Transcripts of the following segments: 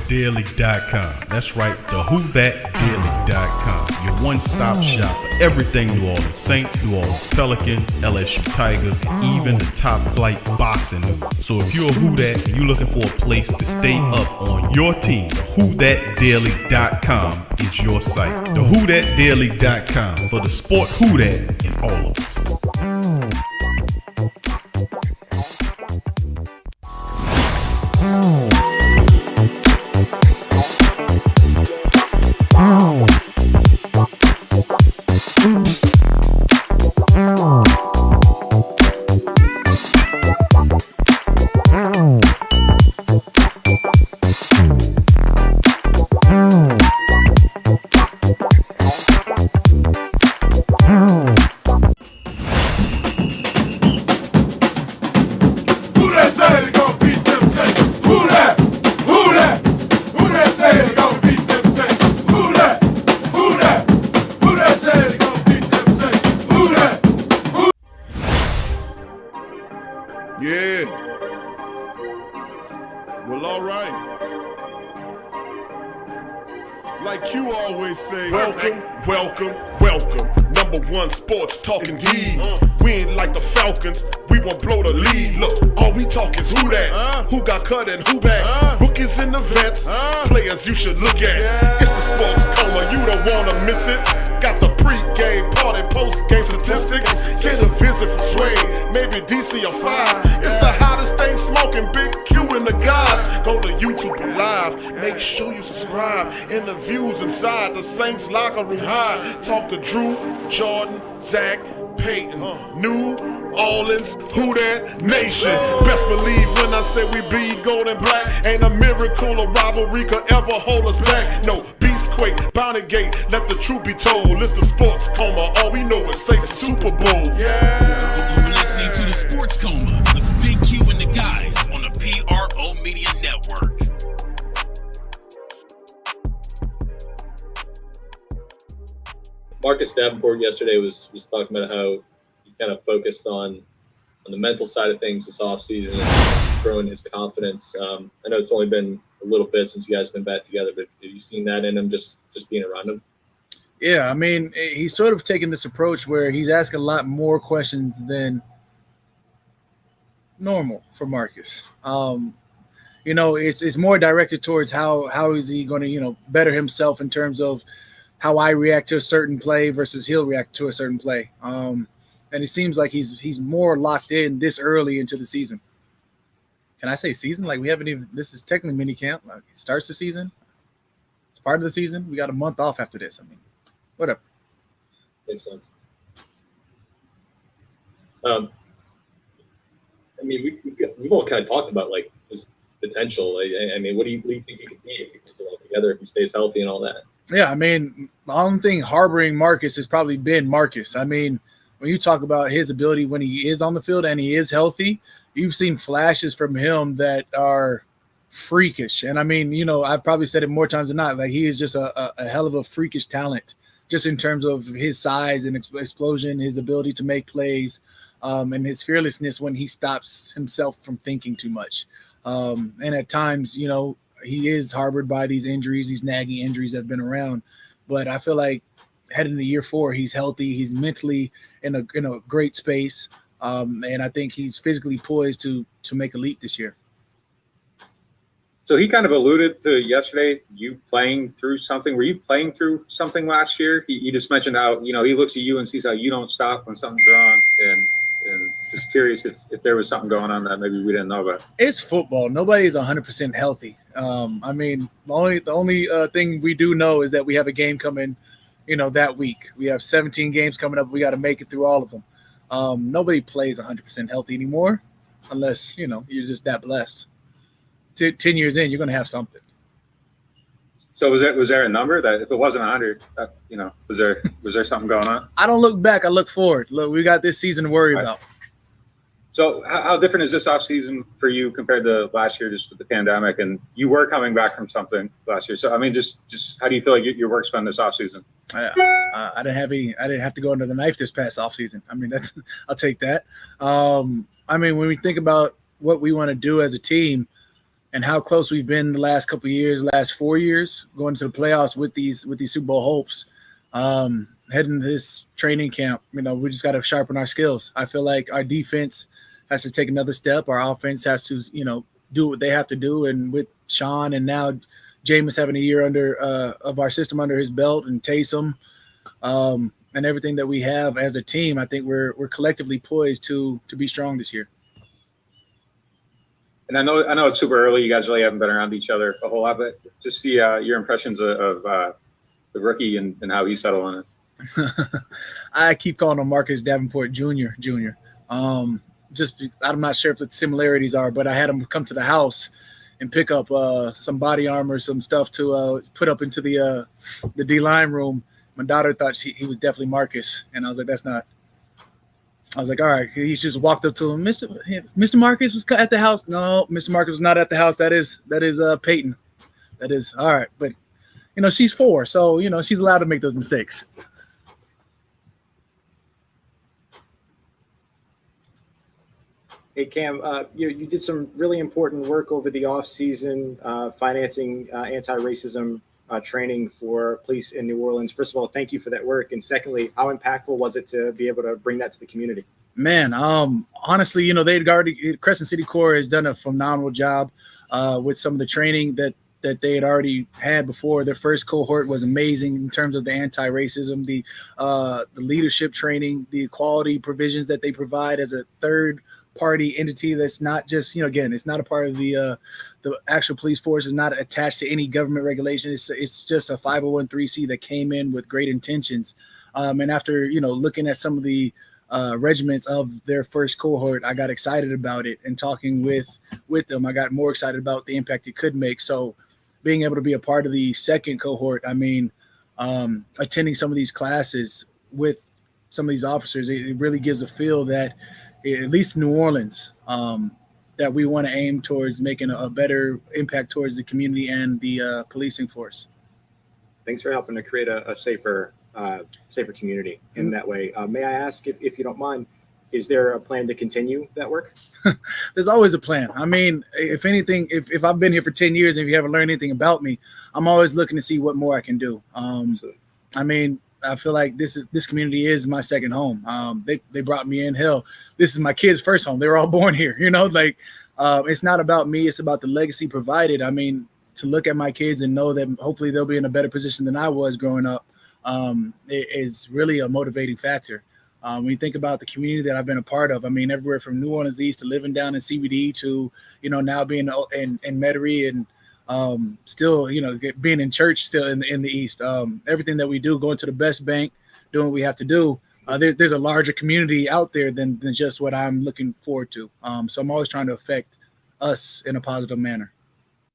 WhoThatDaily.com. That's right, the WhoThatDaily.com. Your one-stop shop for everything New Orleans Saints, New Orleans Pelicans, LSU Tigers, and even the top flight boxing news. So if you're a Who That and you're looking for a place to stay up on your team, WhoThatDaily.com is your site. The WhoThatDaily.com for the sport Who That in all of us. Yeah. Well, all right. Like you always say, welcome, welcome, welcome. Number one sports talking D. We ain't like the Falcons, we won't blow the lead. Look, all we talk is who that, who got cut and who back. Rookies in the vets, players you should look at. It's the sports coma, you don't wanna miss it. Got the pre-game, party, post-game statistics. Get a visit from Sway, maybe DC or 5. It's the hottest thing smoking, Big Q and the guys. Go to YouTube Live, make sure you subscribe. Interviews inside the Saints locker room high. Talk to Drew, Jordan, Zach, Peyton, New Orleans, Who That Nation. Best believe when I say we bleed gold and black. Ain't a miracle or rivalry could ever hold us back. No, Beastquake, Bounty Gate, let the truth be told. It's the sports coma, all we know is say Super Bowl. Yeah. You're listening to the Sports Coma with Big Q and the guys on the PRO Media Network. Marcus Davenport yesterday was talking about how he kind of focused on the mental side of things this offseason and growing his confidence. I know it's only been a little bit since you guys have been back together, but have you seen that in him just being around him? Yeah, I mean, he's sort of taken this approach where he's asking a lot more questions than normal for Marcus. You know, it's more directed towards how is he going to, better himself in terms of how I react to a certain play versus he'll react to a certain play. And it seems like he's more locked in this early into the season. Can I say season? Like we haven't even – this is technically minicamp. Like it starts the season. It's part of the season. We got a month off after this. I mean, whatever. Makes sense. I mean, we've all kind of talked about, like, his potential. I mean, what do you think he could be if he puts it all together, if he stays healthy and all that? Yeah, I mean, the only thing harboring Marcus has probably been Marcus. I mean, when you talk about his ability when he is on the field and he is healthy, you've seen flashes from him that are freakish. And, I mean, I've probably said it more times than not, like he is just a hell of a freakish talent just in terms of his size and explosion, his ability to make plays, and his fearlessness when he stops himself from thinking too much. And at times, he is harbored by these injuries, these nagging injuries that have been around. But I feel like heading into year 4, he's healthy. He's mentally in a great space. And I think he's physically poised to make a leap this year. So he kind of alluded to yesterday, you playing through something. Were you playing through something last year? He just mentioned how, he looks at you and sees how you don't stop when something's wrong. And just curious if there was something going on that maybe we didn't know about. It's football. Nobody's 100% healthy. I mean, the only thing we do know is that we have a game coming, that week. We have 17 games coming up. We got to make it through all of them. Nobody plays 100% healthy anymore unless, you're just that blessed. 10 years in, you're going to have something. So was there a number that if it wasn't 100, was there something going on? I don't look back. I look forward. Look, we got this season to worry about. So how different is this offseason for you compared to last year, just with the pandemic? And you were coming back from something last year. So, I mean, just how do you feel like your work's been this offseason? I didn't have to go under the knife this past offseason. I mean, I'll take that. I mean, when we think about what we want to do as a team and how close we've been the last couple of years, last 4 years, going to the playoffs with these Super Bowl hopes. Heading to this training camp, we just got to sharpen our skills. I feel like our defense has to take another step. Our offense has to, do what they have to do. And with Sean and now Jameis having a year of our system under his belt, and Taysom, and everything that we have as a team, I think we're collectively poised to be strong this year. And I know it's super early. You guys really haven't been around each other a whole lot, but just see your impressions of the rookie and how he settled on it. I keep calling him Marcus Davenport Jr. Just I'm not sure if the similarities are, but I had him come to the house and pick up some body armor, some stuff to put up into the D-line room. My daughter thought he was definitely Marcus, and I was like, that's not. I was like, all right. He just walked up to him. Mr. Marcus was at the house. No, Mr. Marcus was not at the house. That is Peyton. That is all right. But she's 4, so she's allowed to make those mistakes. Hey, Cam, you did some really important work over the offseason, financing anti-racism training for police in New Orleans. First of all, thank you for that work. And secondly, how impactful was it to be able to bring that to the community? Man, honestly, Crescent City Corps has done a phenomenal job with some of the training that they had already had before. Their first cohort was amazing in terms of the anti-racism, the leadership training, the equality provisions that they provide as a third party entity that's not just, again, it's not a part of the actual police force, is not attached to any government regulation. It's just a 501(c) that came in with great intentions. And after, looking at some of the regiments of their first cohort, I got excited about it, and talking with them, I got more excited about the impact it could make. So being able to be a part of the second cohort, attending some of these classes with some of these officers, it really gives a feel that at least New Orleans, that we want to aim towards making a better impact towards the community and the policing force. Thanks for helping to create a safer community in that way. May I ask, if you don't mind, is there a plan to continue that work? There's always a plan. If anything, if I've been here for 10 years and if you haven't learned anything about me, I'm always looking to see what more I can do. I feel like this community is my second home. They brought me in. Hell, this is my kids' first home. They were all born here. It's not about me. It's about the legacy provided. To look at my kids and know that hopefully they'll be in a better position than I was growing up, it is really a motivating factor. When you think about the community that I've been a part of, everywhere from New Orleans East to living down in CBD to, now being in Metairie and still, being in church still in the East, everything that we do, going to the best bank, doing what we have to do. There's a larger community out there than just what I'm looking forward to. So I'm always trying to affect us in a positive manner.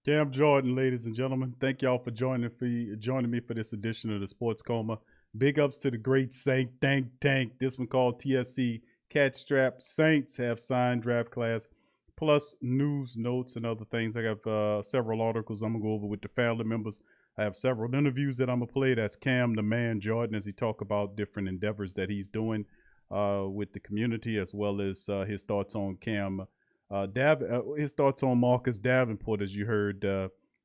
Cam Jordan, ladies and gentlemen, thank y'all for joining me for this edition of the Sports Coma. Big ups to the great Saint Tank. This one called TSC Cat Strap. Saints have signed draft class, plus news, notes, and other things. I got several articles I'm going to go over with the family members. I have several interviews that I'm going to play. That's Cam, the man, Jordan, as he talk about different endeavors that he's doing with the community, as well as his thoughts on Cam. His thoughts on Marcus Davenport, as you heard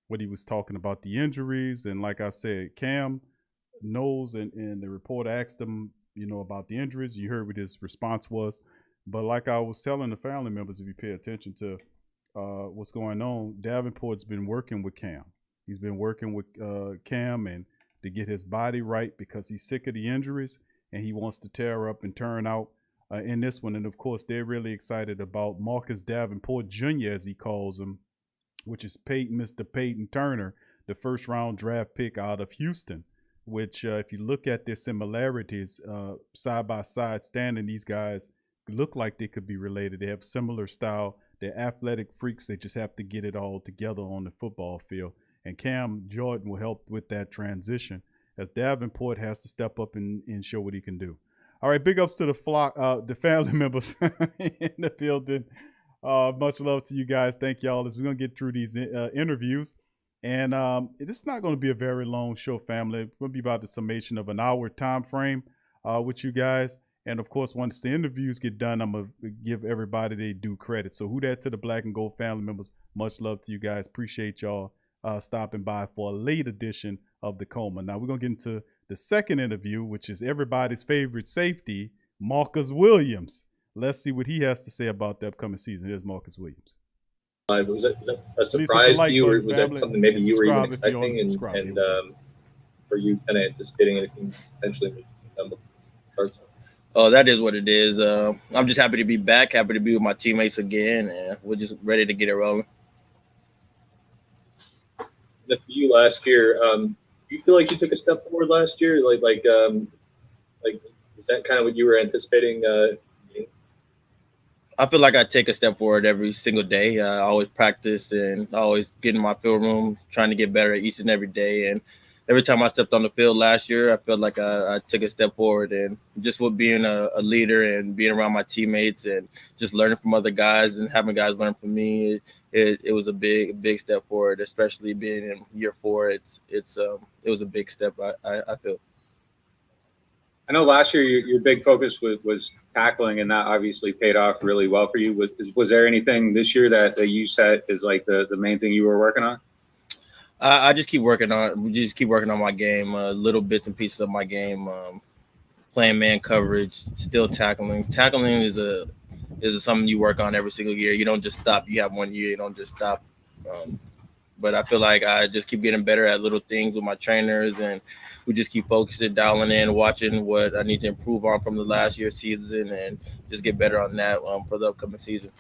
what he was talking about, the injuries. And like I said, Cam knows, and the reporter asked him, about the injuries. You heard what his response was. But like I was telling the family members, if you pay attention to what's going on, Davenport's been working with Cam. He's been working with Cam and to get his body right, because he's sick of the injuries and he wants to tear up and turn out in this one. And of course, they're really excited about Marcus Davenport Jr., as he calls him, which is Mr. Peyton Turner, the first round draft pick out of Houston, which if you look at their similarities side by side standing, these guys look like they could be related. They have similar style. They're athletic freaks. They just have to get it all together on the football field. And Cam Jordan will help with that transition, as Davenport has to step up and show what he can do. All right, big ups to the flock, the family members in the building. Much love to you guys. Thank y'all as we're going to get through these interviews. And it's not going to be a very long show, family. It's going to be about the summation of an hour time frame with you guys. And of course, once the interviews get done, I'm going to give everybody their due credit. So who that to the Black and Gold family members. Much love to you guys. Appreciate y'all stopping by for a late edition of the Coma. Now we're going to get into the second interview, which is everybody's favorite safety, Marcus Williams. Let's see what he has to say about the upcoming season. Here's Marcus Williams. Was that a surprise to you, or was that something maybe you were even expecting? And were you kind of anticipating anything potentially starts? Oh, that is what it is. I'm just happy to be back, happy to be with my teammates again, and we're just ready to get it rolling. For you last year, do you feel like you took a step forward last year? Like is that kind of what you were anticipating? I feel like I take a step forward every single day. I always practice and I always get in my field room, trying to get better each and every day. And every time I stepped on the field last year, I felt like I took a step forward. And just with being a leader and being around my teammates and just learning from other guys and having guys learn from me, it was a big step forward. Especially being in year 4, it was a big step. I feel. I know last year your big focus was tackling, and that obviously paid off really well for you. Was there anything this year that you set is like the main thing you were working on? I just keep working on. We just keep working on my game, little bits and pieces of my game, playing man coverage, still tackling. Tackling is something you work on every single year. You don't just stop. You have one year. You don't just stop. But I feel like I just keep getting better at little things with my trainers, and we just keep focusing, dialing in, watching what I need to improve on from the last year's season, and just get better on that for the upcoming season.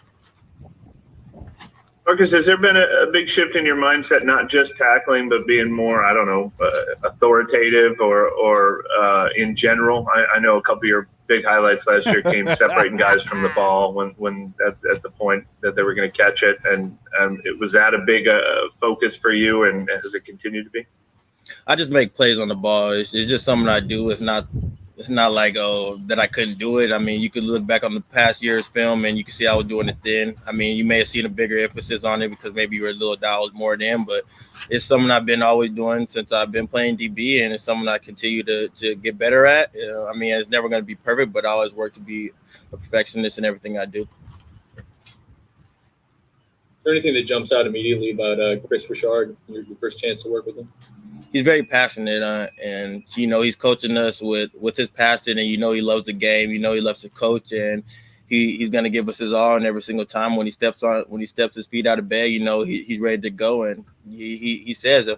Marcus, has there been a big shift in your mindset, not just tackling, but being more, I don't know, authoritative or in general? I know a couple of your big highlights last year came separating guys from the ball when at the point that they were going to catch it. And was that a big focus for you, and has it continued to be? I just make plays on the ball. It's just something I do. It's not like, that I couldn't do it. I mean, you could look back on the past year's film and you can see I was doing it then. I mean, you may have seen a bigger emphasis on it because maybe you were a little dialed more then, but it's something I've been always doing since I've been playing DB, and it's something I continue to get better at. I mean, it's never going to be perfect, but I always work to be a perfectionist in everything I do. Is there anything that jumps out immediately about Chris Richard, your first chance to work with him? He's very passionate, and he's coaching us with his passion, and he loves the game. He loves to coach, and he's going to give us his all. And every single time when he steps his feet out of bed, he's ready to go. And he says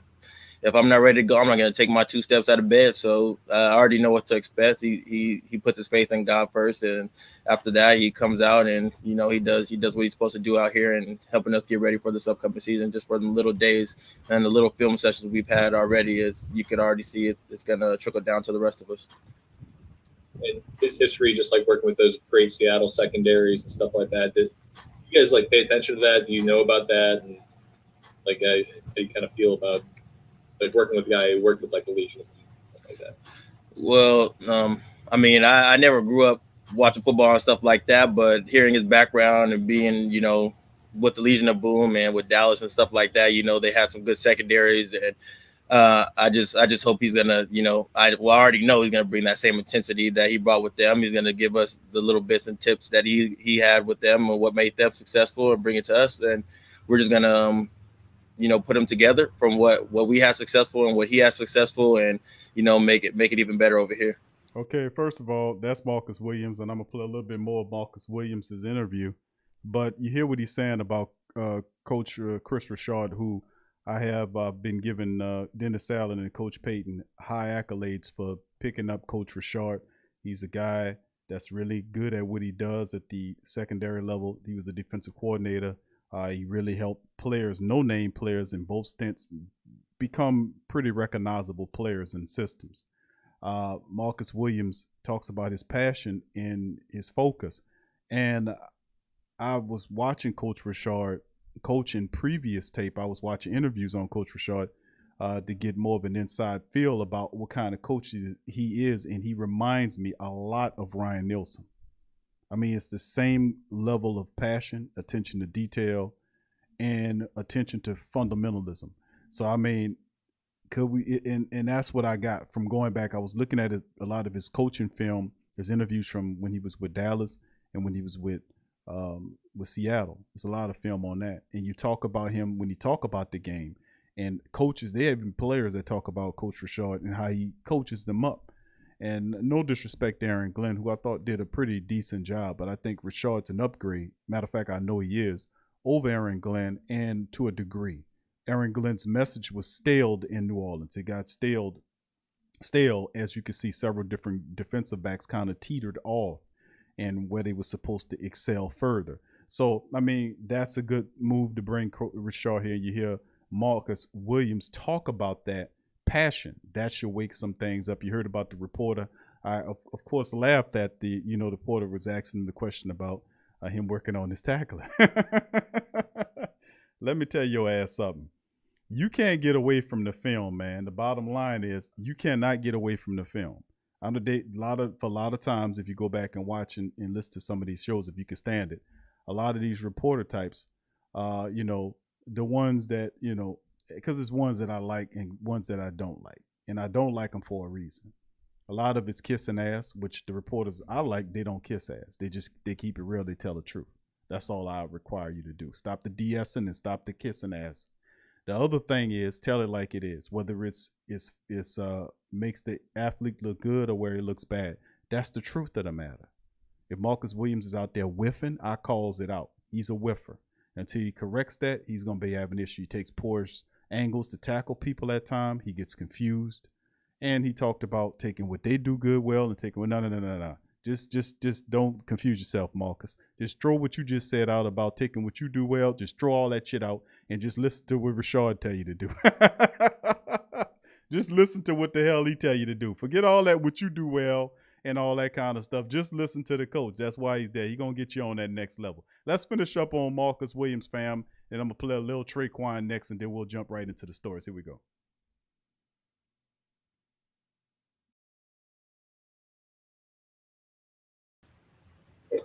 if I'm not ready to go, I'm not going to take my 2 steps out of bed. So I already know what to expect. He puts his faith in God first, and after that, he comes out and he does what he's supposed to do out here and helping us get ready for this upcoming season. Just for the little days and the little film sessions we've had already, is you could already see it's going to trickle down to the rest of us. And his history, just like working with those great Seattle secondaries and stuff like that, did you guys pay attention to that? Do you know about that? And how do you kind of feel about working with a guy who worked with the Legion and stuff like that? Well, I mean, I never grew up watching football and stuff like that, but hearing his background and being, with the Legion of Boom and with Dallas and stuff like that, they had some good secondaries, and I just hope he's gonna, I already know he's gonna bring that same intensity that he brought with them. He's gonna give us the little bits and tips that he had with them and what made them successful and bring it to us, and we're just gonna put them together from what we had successful and what he has successful, and make it even better over here. Okay, first of all, that's Marcus Williams, and I'm gonna play a little bit more of Marcus Williams' interview. But you hear what he's saying about Coach Chris Richard, who I have been given Dennis Allen and Coach Payton high accolades for picking up Coach Richard. He's a guy that's really good at what he does at the secondary level. He was a defensive coordinator. He really helped players, no-name players in both stints, become pretty recognizable players in systems. Marcus Williams talks about his passion and his focus. And I was watching Coach Richard coach in previous tape. I was watching interviews on Coach Richard to get more of an inside feel about what kind of coach he is. And he reminds me a lot of Ryan Nielsen. I mean, it's the same level of passion, attention to detail, and attention to fundamentalism. So, I mean, could we, and that's what I got from going back. I was looking at a lot of his coaching film There's interviews from when he was with Dallas and when he was with Seattle. There's a lot of film on that. And you talk about him when you talk about the game. And coaches, they have even players that talk about Coach Rashard and how he coaches them up. And no disrespect to Aaron Glenn, who I thought did a pretty decent job, but I think Rashard's an upgrade. Matter of fact, I know he is, over Aaron Glenn, and to a degree. Aaron Glenn's message was staled in New Orleans. It got stale, as you can see, several different defensive backs kind of teetered off and where they were supposed to excel further. So, I mean, that's a good move to bring Rashard here. You hear Marcus Williams talk about that passion. That should wake some things up. You heard about the reporter. I, of course, laughed at the reporter was asking him the question about him working on his tackling. Let me tell your ass something. You can't get away from the film, man. The bottom line is you cannot get away from the film. For a lot of times, if you go back and watch and listen to some of these shows, if you can stand it, a lot of these reporter types, the ones that, because it's ones that I like and ones that I don't like. And I don't like them for a reason. A lot of it's kissing ass, which the reporters I like, they don't kiss ass. They keep it real. They tell the truth. That's all I require you to do. Stop the DSing and stop the kissing ass. The other thing is tell it like it is, whether it's makes the athlete look good or where he looks bad. That's the truth of the matter. If Marcus Williams is out there whiffing, I calls it out. He's a whiffer. Until he corrects that, he's going to be having an issue. He takes poor angles to tackle people at times. He gets confused. And he talked about taking what they do good well and taking no. Just don't confuse yourself, Marcus. Just throw what you just said out about taking what you do well. Just throw all that shit out and just listen to what Rashard tell you to do. Just listen to what the hell he tell you to do. Forget all that what you do well and all that kind of stuff. Just listen to the coach. That's why he's there. He's going to get you on that next level. Let's finish up on Marcus Williams, fam. And I'm going to play a little Tre'Quan next, and then we'll jump right into the stories. Here we go.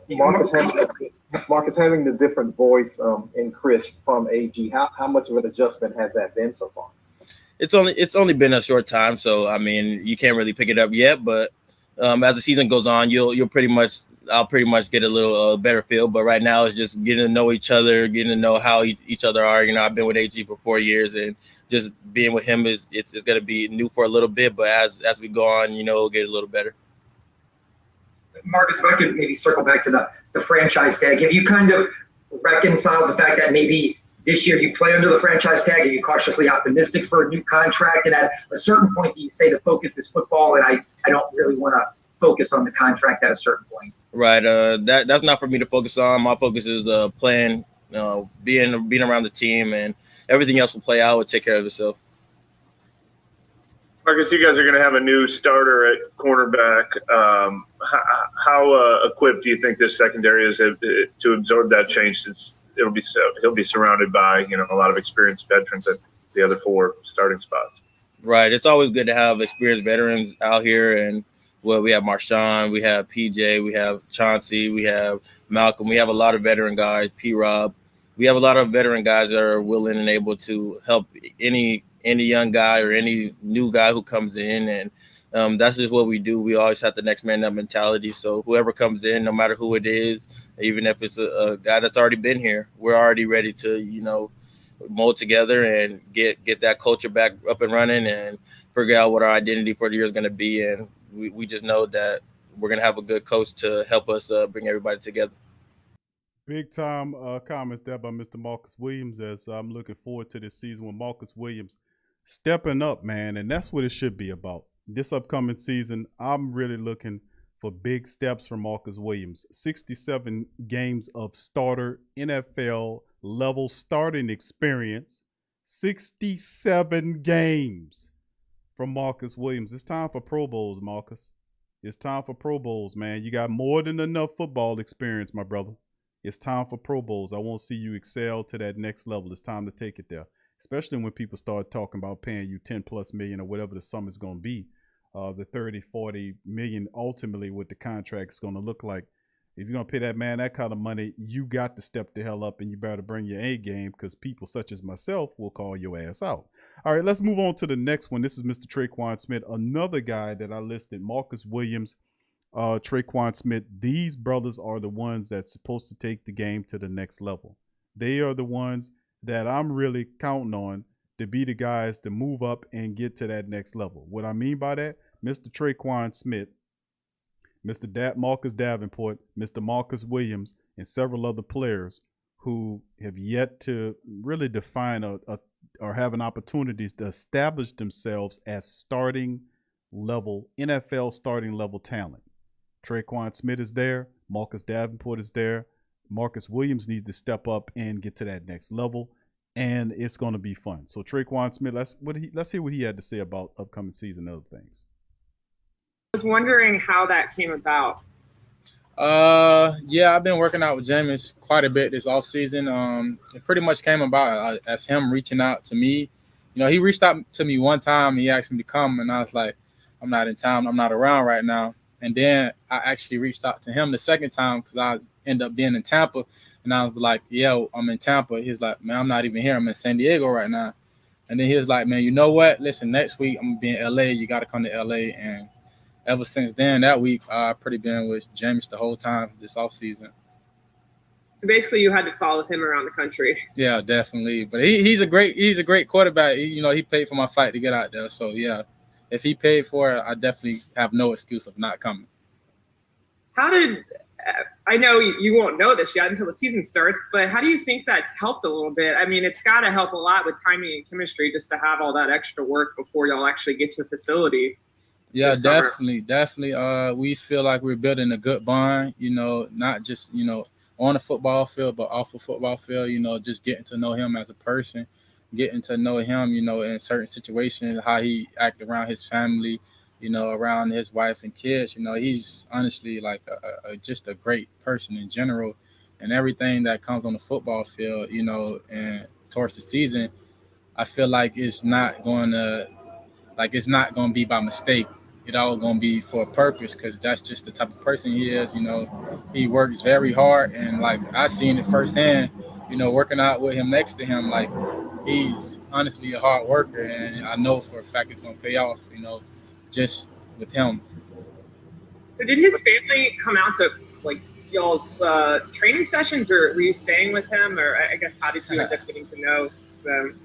Marcus having the different voice in Chris from AG, how much of an adjustment has that been so far? It's only been a short time, so I mean you can't really pick it up yet. But as the season goes on, I'll pretty much get a little better feel. But right now it's just getting to know each other, getting to know how each other are. I've been with AG for 4 years, and just being with him it's going to be new for a little bit. But as we go on, it'll get a little better. Marcus, if I could maybe circle back to the franchise tag, have you kind of reconciled the fact that maybe this year you play under the franchise tag? Are you cautiously optimistic for a new contract? And at a certain point, you say the focus is football, and I don't really want to focus on the contract at a certain point. Right. That's not for me to focus on. My focus is playing, being around the team, and everything else will play out. Will take care of itself. Marcus, you guys are going to have a new starter at cornerback. How equipped do you think this secondary is to absorb that change? Since he'll be surrounded by a lot of experienced veterans at the other 4 starting spots. Right. It's always good to have experienced veterans out here, and we have Marshawn, we have PJ, we have Chauncey, we have Malcolm, we have a lot of veteran guys. P-Rob, we have a lot of veteran guys that are willing and able to help any young guy or any new guy who comes in, and that's just what we do. We always have the next man up mentality. So whoever comes in, no matter who it is, even if it's a guy that's already been here, we're already ready to mold together and get that culture back up and running and figure out what our identity for the year is going to be. And we just know that we're going to have a good coach to help us bring everybody together. Big time comments there by Mr. Marcus Williams, as I'm looking forward to this season with Marcus Williams stepping up, man, and that's what it should be about. This upcoming season, I'm really looking for big steps from Marcus Williams. 67 games of starter NFL level starting experience. 67 games from Marcus Williams. It's time for Pro Bowls, Marcus. It's time for Pro Bowls, man. You got more than enough football experience, my brother. It's time for Pro Bowls. I want to see you excel to that next level. It's time to take it there. Especially when people start talking about paying you 10 plus million or whatever the sum is going to be, the 30, 40 million, ultimately what the contract is going to look like. If you're going to pay that man that kind of money, you got to step the hell up and you better bring your A game, because people such as myself will call your ass out. All right, let's move on to the next one. This is Mr. Tre'Quan Smith, another guy that I listed, Marcus Williams. Tre'Quan Smith, these brothers are the ones that's supposed to take the game to the next level. They are the ones that I'm really counting on to be the guys to move up and get to that next level. What I mean by that, Mr. Tre'Quan Smith, Mr. Marcus Davenport, Mr. Marcus Williams, and several other players who have yet to really define or have an opportunity to establish themselves as starting level, NFL starting level talent. Tre'Quan Smith is there. Marcus Davenport is there. Marcus Williams needs to step up and get to that next level, and it's going to be fun. So Tre'Quan Smith, let's hear what he had to say about upcoming season and other things. I was wondering how that came about. Yeah, I've been working out with Jameis quite a bit this offseason. It pretty much came about as him reaching out to me. You know, he reached out to me one time. He asked me to come, and I was like, I'm not in town. I'm not around right now. And then I actually reached out to him the second time because I ended up being in Tampa. And I was like, yo, I'm in Tampa. He was like, man, I'm not even here. I'm in San Diego right now. And then he was like, man, you know what? Listen, next week I'm going to be in L.A. You got to come to L.A. And ever since then, that week, I've pretty been with James the whole time this offseason. So basically, you had to follow him around the country. Yeah, definitely. But he's a great quarterback. He paid for my flight to get out there. So, yeah, if he paid for it, I definitely have no excuse of not coming. I know you won't know this yet until the season starts, but how do you think that's helped a little bit? I mean, it's got to help a lot with timing and chemistry just to have all that extra work before y'all actually get to the facility. Yeah, definitely. We feel like we're building a good bond, not just, on the football field, but off the football field, just getting to know him as a person, getting to know him, in certain situations, how he act around his family, around his wife and kids. He's honestly like just a great person in general, and everything that comes on the football field, and towards the season, I feel like it's not going to be by mistake. It's all going to be for a purpose, because that's just the type of person he is. He works very hard, and like I seen it firsthand, working out with him next to him, like he's honestly a hard worker, and I know for a fact it's going to pay off, just with him. So did his family come out to like y'all's training sessions, or were you staying with him, or I guess how did you end up getting to know them?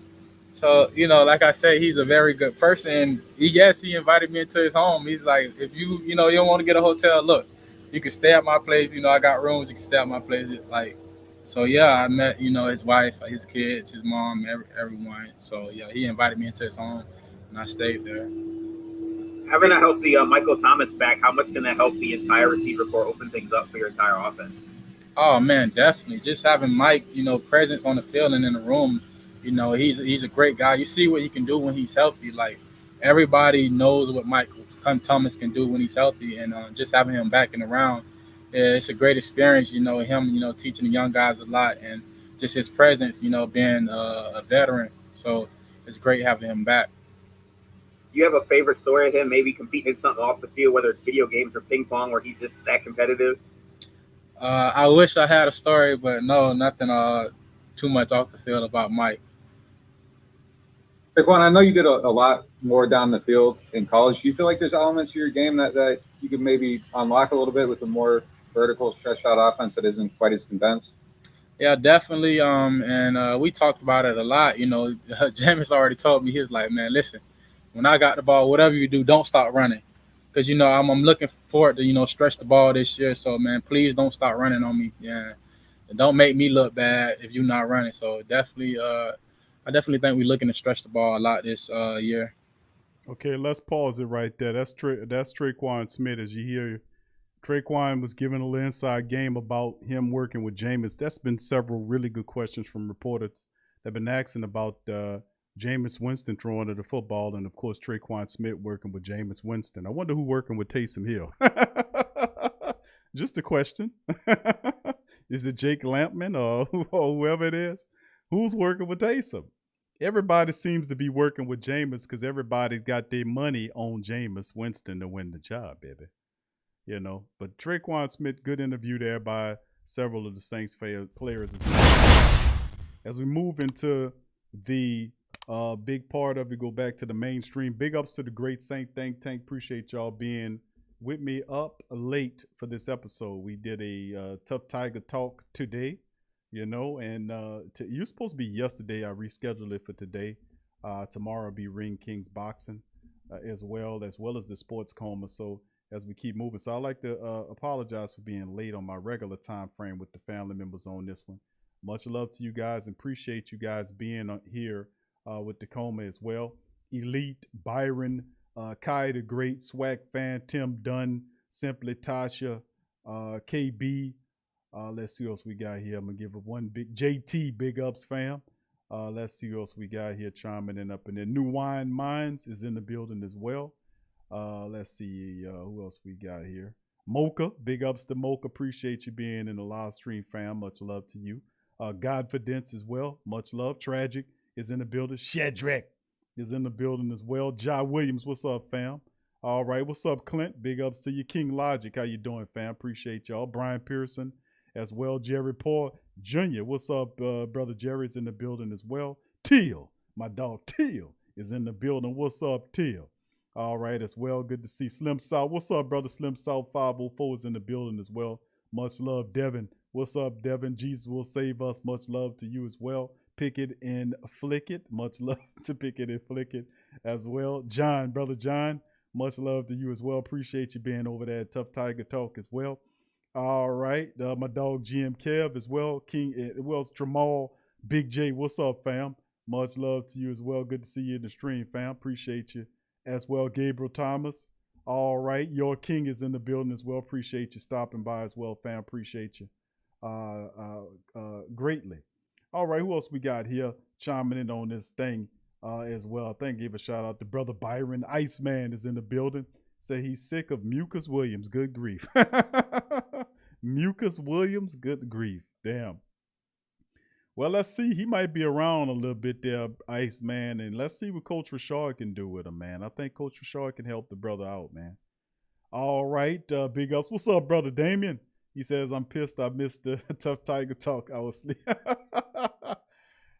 So, like I said, he's a very good person. And he invited me into his home. He's like, if you don't want to get a hotel, look, you can stay at my place. I got rooms. You can stay at my place. So yeah, I met, his wife, his kids, his mom, everyone. So yeah, he invited me into his home, and I stayed there. Having a healthy Michael Thomas back, how much can that help the entire receiver corps open things up for your entire offense? Oh man, definitely. Just having Mike, presence on the field and in the room. He's a great guy. You see what he can do when he's healthy. Like, everybody knows what Michael Thomas can do when he's healthy, and just having him back and around, it's a great experience. Him, teaching the young guys a lot, and just his presence, being a veteran. So it's great having him back. Do you have a favorite story of him, maybe competing in something off the field, whether it's video games or ping pong, where he's just that competitive? I wish I had a story, but no, nothing too much off the field about Mike. Tre'Quan, I know you did a lot more down the field in college. Do you feel like there's elements to your game that you could maybe unlock a little bit with a more vertical stretch out offense that isn't quite as condensed? Yeah, definitely. And we talked about it a lot. Jameis already told me, he was like, man, listen, when I got the ball, whatever you do, don't stop running. Because, I'm looking forward to, stretch the ball this year. So, man, please don't stop running on me. Yeah. And don't make me look bad if you're not running. So definitely, I definitely think we're looking to stretch the ball a lot this year. Okay, let's pause it right there. That's Tre'Quan Smith. As you hear, Tre'Quan was giving a little inside game about him working with Jameis. That's been several really good questions from reporters that have been asking about Jameis Winston throwing to the football, and of course Tre'Quan Smith working with Jameis Winston. I wonder who working with Taysom Hill. Just a question. Is it Jake Lampman or whoever it is? Who's working with Taysom? Everybody seems to be working with Jameis because everybody's got their money on Jameis Winston to win the job, baby. But Tre'Quan Smith, good interview there by several of the Saints players as well. As we move into the big part of it, go back to the mainstream. Big ups to the great Saint Think Tank. Appreciate y'all being with me up late for this episode. We did a Tough Tiger talk today, and you're supposed to be yesterday. I rescheduled it for today. Tomorrow will be Ring Kings Boxing as well as the Sports Coma. So as we keep moving. So I'd like to apologize for being late on my regular time frame with the family members on this one. Much love to you guys and appreciate you guys being here with Tacoma as well. Elite, Byron, Kai the Great, Swag Fan, Tim Dunn, Simply Tasha, KB. Let's see what else we got here. I'm going to give it one big JT, big ups fam. Let's see what else we got here chiming in up in there. New Wine Mines is in the building as well. Let's see who else we got here. Mocha, big ups to Mocha. Appreciate you being in the live stream, fam. Much love to you. Godfidence as well. Much love. Tragic is in the building. Shadrach is in the building as well. Jai Williams, what's up, fam? All right, what's up, Clint? Big ups to you. King Logic, how you doing, fam? Appreciate y'all. Brian Pearson as well. Jerry Paul Jr., what's up, brother Jerry's in the building as well. Teal, my dog Teal is in the building. What's up, Teal? All right, as well. Good to see Slim South. What's up, brother? Slim South 504 is in the building as well. Much love, Devin. What's up, Devin? Jesus will save us. Much love to you as well. Pick it and flick it. Much love to Pick it and flick it as well. John, brother John, much love to you as well. Appreciate you being over there at Tough Tiger Talk as well. All right, my dog GM Kev as well. King, Jamal, Big J. What's up, fam? Much love to you as well. Good to see you in the stream, fam. Appreciate you as well. Gabriel Thomas. All right, your King is in the building as well. Appreciate you stopping by as well, fam. Appreciate you greatly. All right, who else we got here chiming in on this thing as well? I think give a shout out to brother Byron. Iceman is in the building. Say he's sick of Mucus Williams. Good grief. Mucus Williams, good grief. Damn. Well, let's see. He might be around a little bit there, Iceman, and let's see what Coach Rashard can do with him, man. I think Coach Rashard can help the brother out, man. All right, big ups. What's up, brother Damien? He says, I'm pissed I missed the Tough Tiger Talk. I was asleep.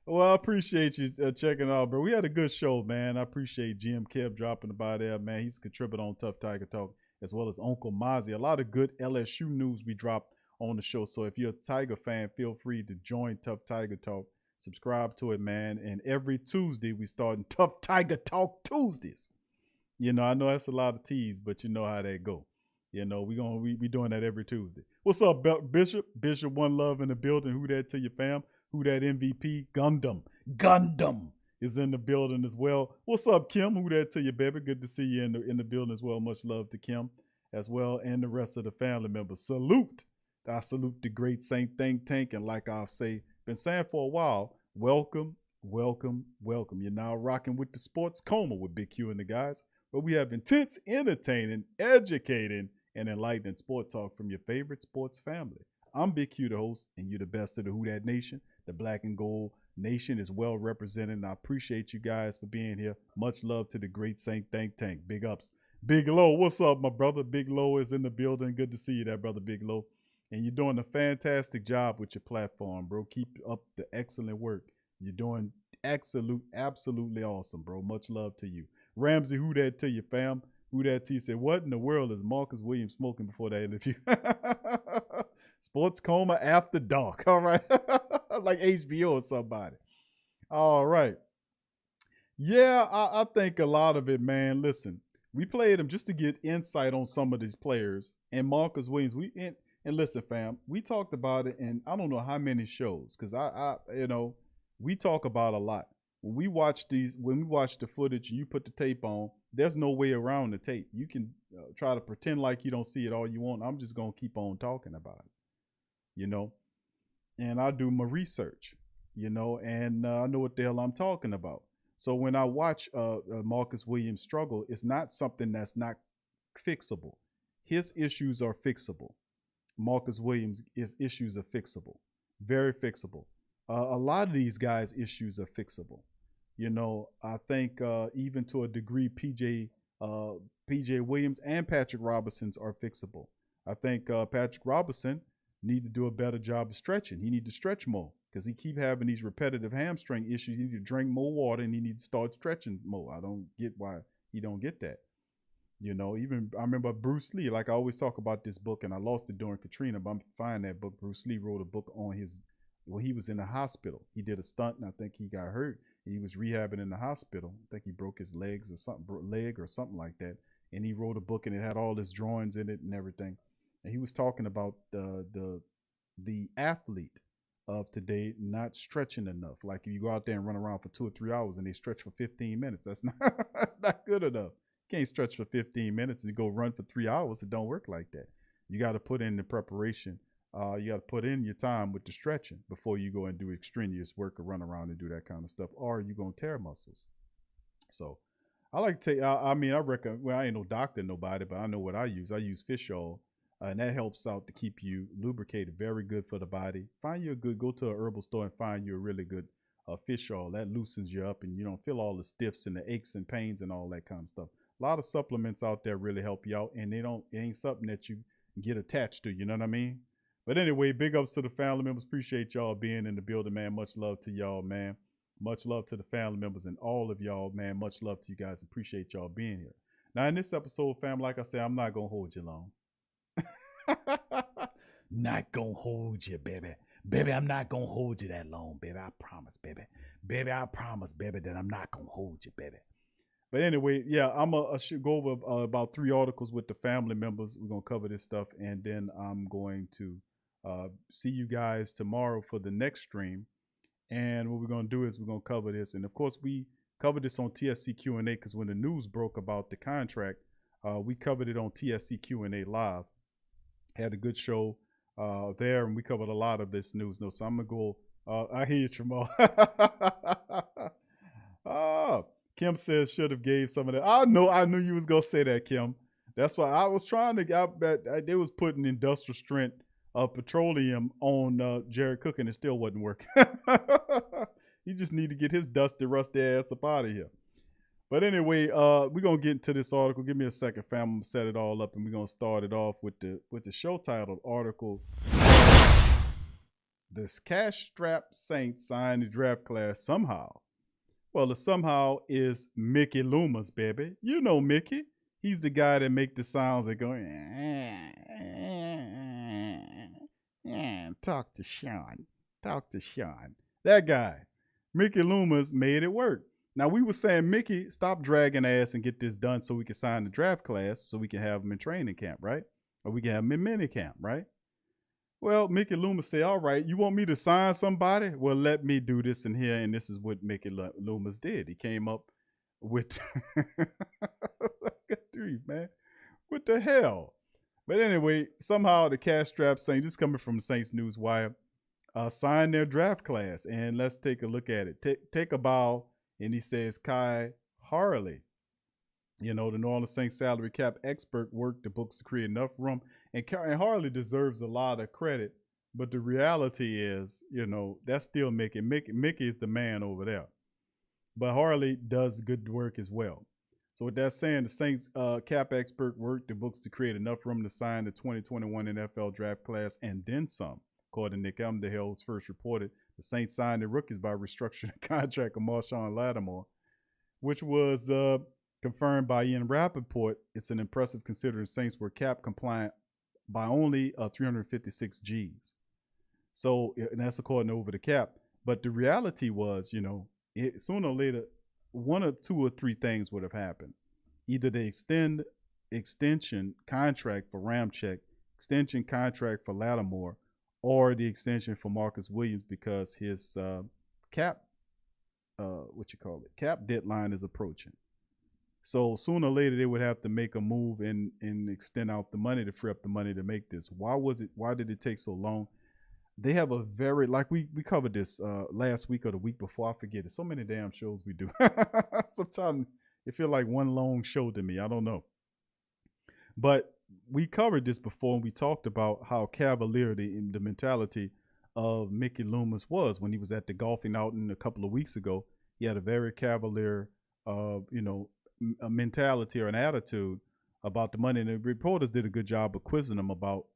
Well, I appreciate you checking out, bro. We had a good show, man. I appreciate Jim Kev dropping by there, man. He's contributing on Tough Tiger Talk, as well as Uncle Mozzie. A lot of good LSU news we dropped on the show. So if you're a Tiger fan, feel free to join Tough Tiger Talk. Subscribe to it, man. And every Tuesday, we starting Tough Tiger Talk Tuesdays. I know that's a lot of teas, but you know how that go. We doing that every Tuesday. What's up, Bishop? Bishop One Love in the building. Who that to your fam? Who that MVP? Gundam is in the building as well. What's up, Kim? Who that to you, baby? Good to see you in the building as well. Much love to Kim as well, and the rest of the family members. Salute. I salute the great Saint Think Tank, and like I've been saying for a while, welcome, welcome, welcome. You're now rocking with the Sports Coma with Big Q and the guys, where we have intense, entertaining, educating, and enlightening sport talk from your favorite sports family. I'm Big Q, the host, and you're the best of the Who Dat Nation. The Black and Gold Nation is well represented, and I appreciate you guys for being here. Much love to the great Saint Think Tank. Big ups. Big Low, what's up, my brother? Big Low is in the building. Good to see you there, brother Big Low. And you're doing a fantastic job with your platform, bro. Keep up the excellent work. You're doing absolutely awesome, bro. Much love to you. Ramsey, who that to you, fam? Who that to you? Said, what in the world is Marcus Williams smoking before that interview? Sports Coma After Dark. All right. Like HBO or somebody. All right. Yeah, I think a lot of it, man. Listen, we played him just to get insight on some of these players. And Marcus Williams, and listen, fam, we talked about it in I don't know how many shows, because we talk about a lot. When we watch the footage and you put the tape on, there's no way around the tape. You can try to pretend like you don't see it all you want. I'm just going to keep on talking about it, and I do my research, and I know what the hell I'm talking about. So when I watch Marcus Williams struggle, it's not something that's not fixable. His issues are fixable. Marcus Williams' issues are fixable, very fixable. A lot of these guys' issues are fixable. I think even to a degree, PJ Williams and Patrick Robinson's are fixable. I think Patrick Robinson needs to do a better job of stretching. He needs to stretch more because he keep having these repetitive hamstring issues. He needs to drink more water and he needs to start stretching more. I don't get why he don't get that. You know, even I remember Bruce Lee. Like I always talk about this book, and I lost it during Katrina, but I'm finding that book. Bruce Lee wrote a book on his when he was in the hospital. He did a stunt, and I think he got hurt. He was rehabbing in the hospital. I think he broke his legs or something like that. And he wrote a book, and it had all his drawings in it and everything. And he was talking about the athlete of today not stretching enough. Like you go out there and run around for 2 or 3 hours, and they stretch for 15 minutes. That's not that's not good enough. You can't stretch for 15 minutes and go run for 3 hours. It don't work like that. You got to put in the preparation. You got to put in your time with the stretching before you go and do extraneous work or run around and do that kind of stuff, or you're going to tear muscles. So I like to take, I mean, I reckon, well, I ain't no doctor, nobody, but I know what I use. I use fish oil, and that helps out to keep you lubricated. Very good for the body. Find you a good, go to an herbal store and find you a really good fish oil. That loosens you up, and you don't feel all the stiffs and the aches and pains and all that kind of stuff. A lot of supplements out there really help you out, and it ain't something that you get attached to, you know what I mean? But anyway, big ups to the family members. Appreciate y'all being in the building, man. Much love to y'all, man. Much love to the family members and all of y'all, man. Much love to you guys. Appreciate y'all being here. Now, in this episode, fam, like I said, I'm not going to hold you long. Not going to hold you, baby. Baby, I'm not going to hold you that long, baby. I promise, baby. Baby, I promise, baby, that I'm not going to hold you, baby. But anyway, yeah, I should go over about 3 articles with the family members. We're going to cover this stuff, and then I'm going to see you guys tomorrow for the next stream. And what we're going to do is we're going to cover this. And, of course, we covered this on TSC Q&A because when the news broke about the contract, we covered it on TSC Q&A Live. Had a good show there, and we covered a lot of this news. So I'm going to go. I hear you, Jamal. Oh. Kim says should have gave some of that. I knew you was gonna say that, Kim. That's why I was trying to. They was putting industrial strength petroleum on Jared Cook, and it still wasn't working. He just need to get his dusty, rusty ass up out of here. But anyway, we're gonna get into this article. Give me a second, fam. I'm gonna set it all up, and we're gonna start it off with the show titled article. This cash-strapped Saints signed the draft class somehow. Well, the somehow is Mickey Loomis, baby. You know Mickey. He's the guy that make the sounds that go, talk to Sean. Talk to Sean. That guy. Mickey Loomis made it work. Now, we were saying, Mickey, stop dragging ass and get this done so we can sign the draft class so we can have him in training camp, right? Or we can have him in minicamp, right? Well, Mickey Loomis said, all right, you want me to sign somebody? Well, let me do this in here. And this is what Mickey Loomis did. He came up with, man, what the hell? But anyway, somehow the cash-strapped Saints, this is coming from the Saints News Wire, signed their draft class. And let's take a look at it. Take a bow. And he says, Kai Harley, you know, the New Orleans Saints salary cap expert, worked the books to create enough room. And Harley deserves a lot of credit. But the reality is, you know, that's still Mickey. Mickey is the man over there. But Harley does good work as well. So with that saying, the Saints cap expert worked the books to create enough room to sign the 2021 NFL draft class and then some. According to Nick Underhill, first reported, the Saints signed the rookies by restructuring the contract of Marshawn Lattimore, which was confirmed by Ian Rappaport. It's an impressive considering Saints were cap compliant by only 356 G's. So, and that's according to over the cap. But the reality was, you know, sooner or later, 1 or 2 or 3 things would have happened. Either they extension contract for Ramczyk, extension contract for Lattimore, or the extension for Marcus Williams because his cap deadline is approaching. So sooner or later they would have to make a move and extend out the money to free up the money to make this. Why did it take so long? They have a very, like we covered this last week or the week before, I forget it. So many damn shows we do. Sometimes it feels like one long show to me. I don't know. But we covered this before, and we talked about how cavalier the mentality of Mickey Loomis was when he was at the golfing outing a couple of weeks ago. He had a very cavalier, a mentality or an attitude about the money. And the reporters did a good job of quizzing him about,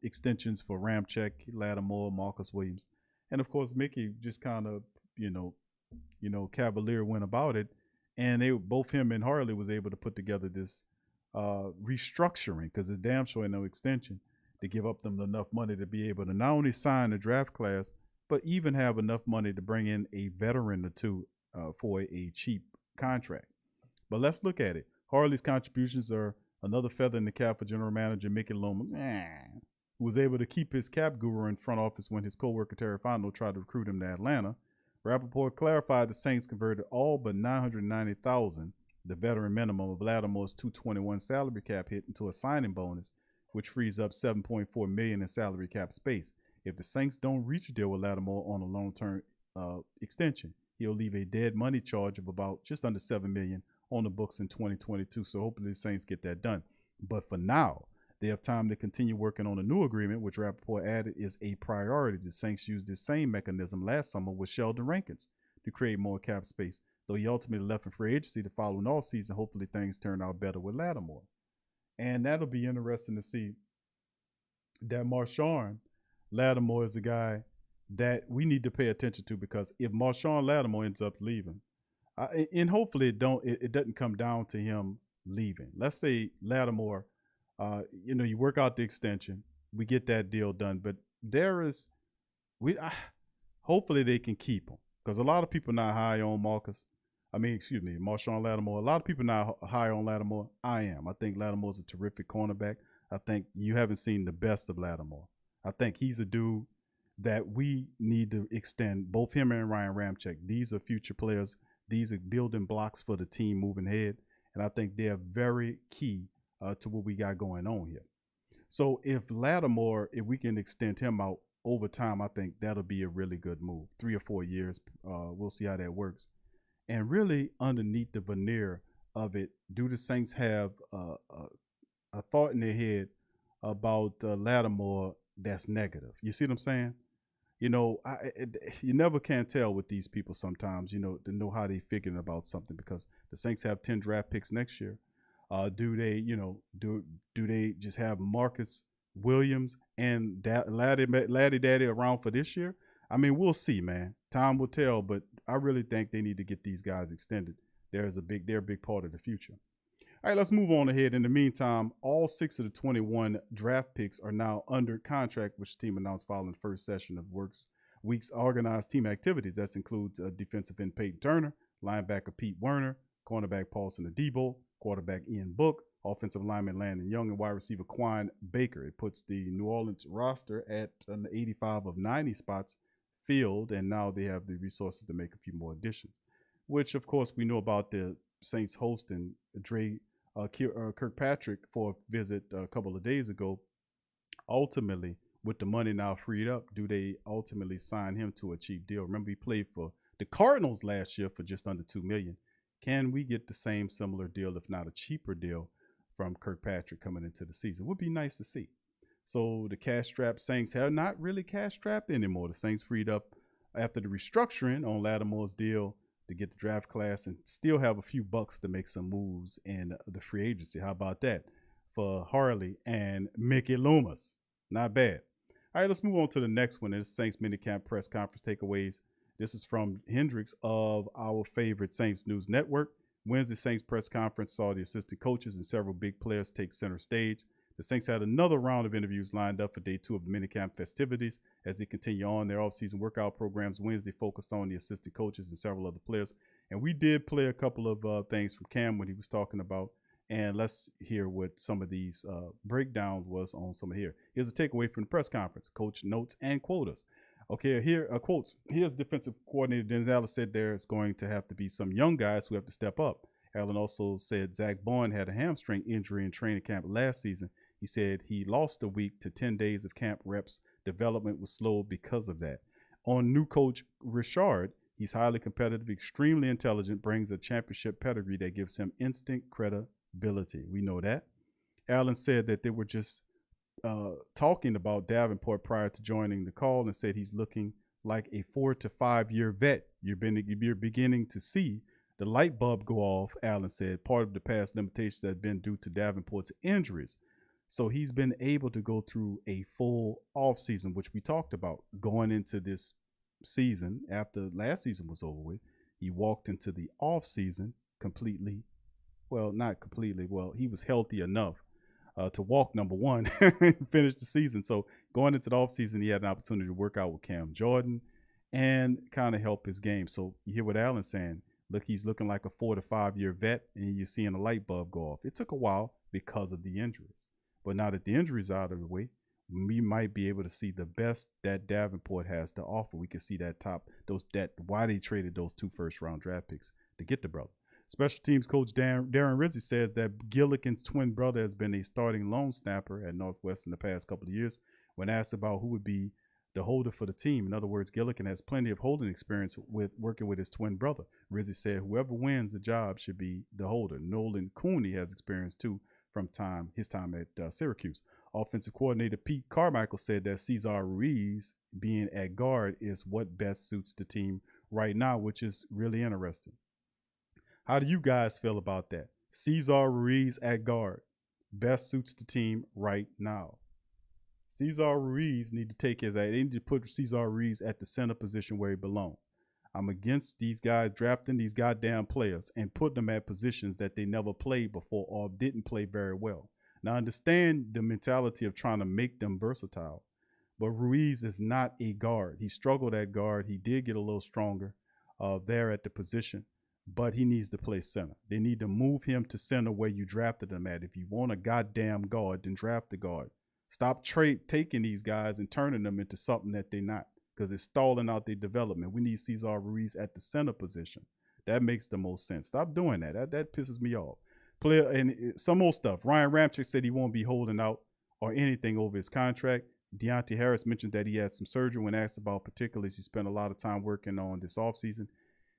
extensions for Ramczyk, Lattimore, Marcus Williams. And of course, Mickey just kind of, cavalier went about it. And both him and Harley was able to put together this restructuring, because it's damn sure no extension, to give up them enough money to be able to not only sign the draft class, but even have enough money to bring in a veteran or two for a cheap contract. But let's look at it. Harley's contributions are another feather in the cap for general manager Mickey Loomis, who was able to keep his cap guru in front office when his co-worker Terry Fontenot tried to recruit him to Atlanta. Rappaport clarified the Saints converted all but $990,000, the veteran minimum of Lattimore's $221 salary cap hit, into a signing bonus, which frees up $7.4 million in salary cap space. If the Saints don't reach a deal with Lattimore on a long-term extension, he'll leave a dead money charge of about just under $7 million on the books in 2022. So hopefully the Saints get that done. But for now, they have time to continue working on a new agreement, which Rappaport added is a priority. The Saints used this same mechanism last summer with Sheldon Rankins to create more cap space. Though he ultimately left in free agency the following offseason, hopefully things turn out better with Lattimore. And that'll be interesting to see that Marshawn Lattimore is a guy that we need to pay attention to, because if Marshawn Lattimore ends up leaving, and hopefully it doesn't come down to him leaving. Let's say Lattimore, you work out the extension, we get that deal done, but hopefully they can keep him, because a lot of people not high on Marshawn Lattimore. A lot of people not high on Lattimore. I am. I think Lattimore's a terrific cornerback. I think you haven't seen the best of Lattimore. I think he's a dude that we need to extend, both him and Ryan Ramczyk. These are future players. These are building blocks for the team moving ahead. And I think they're very key to what we got going on here. So if we can extend him out over time, I think that'll be a really good move. 3 or 4 years. We'll see how that works. And really underneath the veneer of it, do the Saints have a thought in their head about Lattimore that's negative? You see what I'm saying? You never can tell with these people sometimes, to know how they figuring about something, because the Saints have 10 draft picks next year. Do they just have Marcus Williams and Laddie Daddy around for this year? I mean, we'll see, man. Time will tell, but I really think they need to get these guys extended. They're a big part of the future. All right, let's move on ahead. In the meantime, all 6 of the 21 draft picks are now under contract, which the team announced following the first session of week's organized team activities. That includes defensive end Peyton Turner, linebacker Pete Werner, cornerback Paulson Adebo, quarterback Ian Book, offensive lineman Landon Young, and wide receiver Quan Baker. It puts the New Orleans roster at an 85 of 90 spots filled, and now they have the resources to make a few more additions, which, of course, we know about the Saints hosting Kirkpatrick for a visit a couple of days ago. Ultimately, with the money now freed up, do they ultimately sign him to a cheap deal? Remember, he played for the Cardinals last year for just under $2 million. Can we get the same similar deal, if not a cheaper deal, from Kirkpatrick coming into the season? Would be nice to see. So the cash-strapped Saints have not really cash-strapped anymore. The Saints freed up after the restructuring on Lattimore's deal to get the draft class and still have a few bucks to make some moves in the free agency. How about that for Harley and Mickey Loomis? Not bad. All right, let's move on to the next one. It's Saints Minicamp press conference takeaways. This is from Hendricks of our favorite Saints News Network. Wednesday Saints press conference saw the assistant coaches and several big players take center stage. The Saints had another round of interviews lined up for day 2 of the minicamp festivities as they continue on their offseason workout programs. Wednesday focused on the assistant coaches and several other players. And we did play a couple of things from Cam when he was talking about. And let's hear what some of these breakdowns was on some of here. Here's a takeaway from the press conference. Coach notes and quotas. Okay, here quotes. Here's defensive coordinator Dennis Allen said there's going to have to be some young guys who have to step up. Allen also said Zach Bowen had a hamstring injury in training camp last season. He said he lost a week to 10 days of camp reps. Development was slow because of that. On new coach Richard, he's highly competitive, extremely intelligent, brings a championship pedigree that gives him instant credibility. We know that. Allen said that they were just talking about Davenport prior to joining the call and said he's looking like a 4 to 5 year vet. You're beginning to see the light bulb go off, Allen said, part of the past limitations that have been due to Davenport's injuries. So he's been able to go through a full offseason, which we talked about going into this season. After last season was over with, he walked into the offseason completely well, not completely. Well, he was healthy enough to walk number one and finish the season. So going into the offseason, he had an opportunity to work out with Cam Jordan and kind of help his game. So you hear what Alan's saying. Look, he's looking like a 4 to 5 year vet, and you're seeing a light bulb go off. It took a while because of the injuries. But now that the injuries are out of the way, we might be able to see the best that Davenport has to offer. We can see why they traded those 2 first-round draft picks to get the brother. Special teams coach Darren Rizzi says that Gillikin's twin brother has been a starting long snapper at Northwestern the past couple of years. When asked about who would be the holder for the team, in other words, Gillikin has plenty of holding experience with working with his twin brother. Rizzi said whoever wins the job should be the holder. Nolan Cooney has experience too from his time at Syracuse. Offensive coordinator Pete Carmichael said that Cesar Ruiz being at guard is what best suits the team right now, which is really interesting. How do you guys feel about that? Cesar Ruiz at guard best suits the team right now. Cesar Ruiz they need to put Cesar Ruiz at the center position where he belongs. I'm against these guys drafting these goddamn players and putting them at positions that they never played before or didn't play very well. Now, I understand the mentality of trying to make them versatile, but Ruiz is not a guard. He struggled at guard. He did get a little stronger there at the position, but he needs to play center. They need to move him to center where you drafted him at. If you want a goddamn guard, then draft the guard. Stop taking these guys and turning them into something that they're not, because it's stalling out their development. We need Cesar Ruiz at the center position. That makes the most sense. Stop doing that. That pisses me off. And some more stuff. Ryan Ramczyk said he won't be holding out or anything over his contract. Deontay Harris mentioned that he had some surgery when asked about particulars. He spent a lot of time working on this offseason.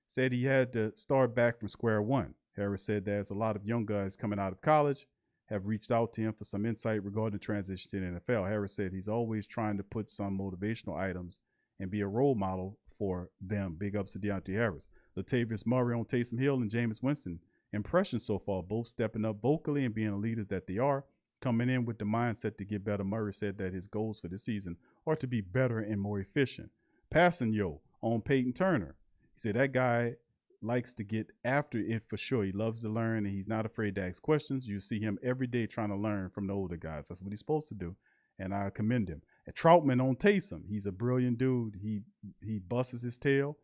Said he had to start back from square one. Harris said there's a lot of young guys coming out of college have reached out to him for some insight regarding the transition to the NFL. Harris said he's always trying to put some motivational items and be a role model for them. Big ups to Deontay Harris. Latavius Murray on Taysom Hill and Jameis Winston. Impressions so far, both stepping up vocally and being the leaders that they are, coming in with the mindset to get better. Murray said that his goals for the season are to be better and more efficient. Passing on Peyton Turner. He said that guy likes to get after it for sure. He loves to learn and he's not afraid to ask questions. You see him every day trying to learn from the older guys. That's what he's supposed to do, and I commend him. And Troutman on Taysom. He's a brilliant dude. He busts his tail.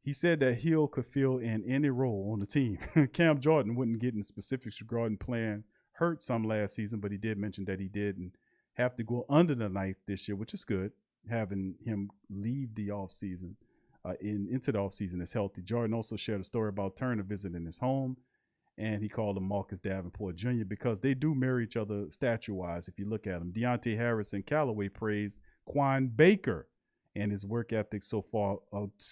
He said that Hill could fill in any role on the team. Cam Jordan wouldn't get into specifics regarding playing hurt some last season, but he did mention that he didn't have to go under the knife this year, which is good, having him leave the offseason into the offseason is healthy. Jordan also shared a story about Turner visiting his home, and he called him Marcus Davenport Jr. because they do mirror each other statue-wise if you look at them. Deontay Harris and Callaway praised Quan Baker and his work ethic so far,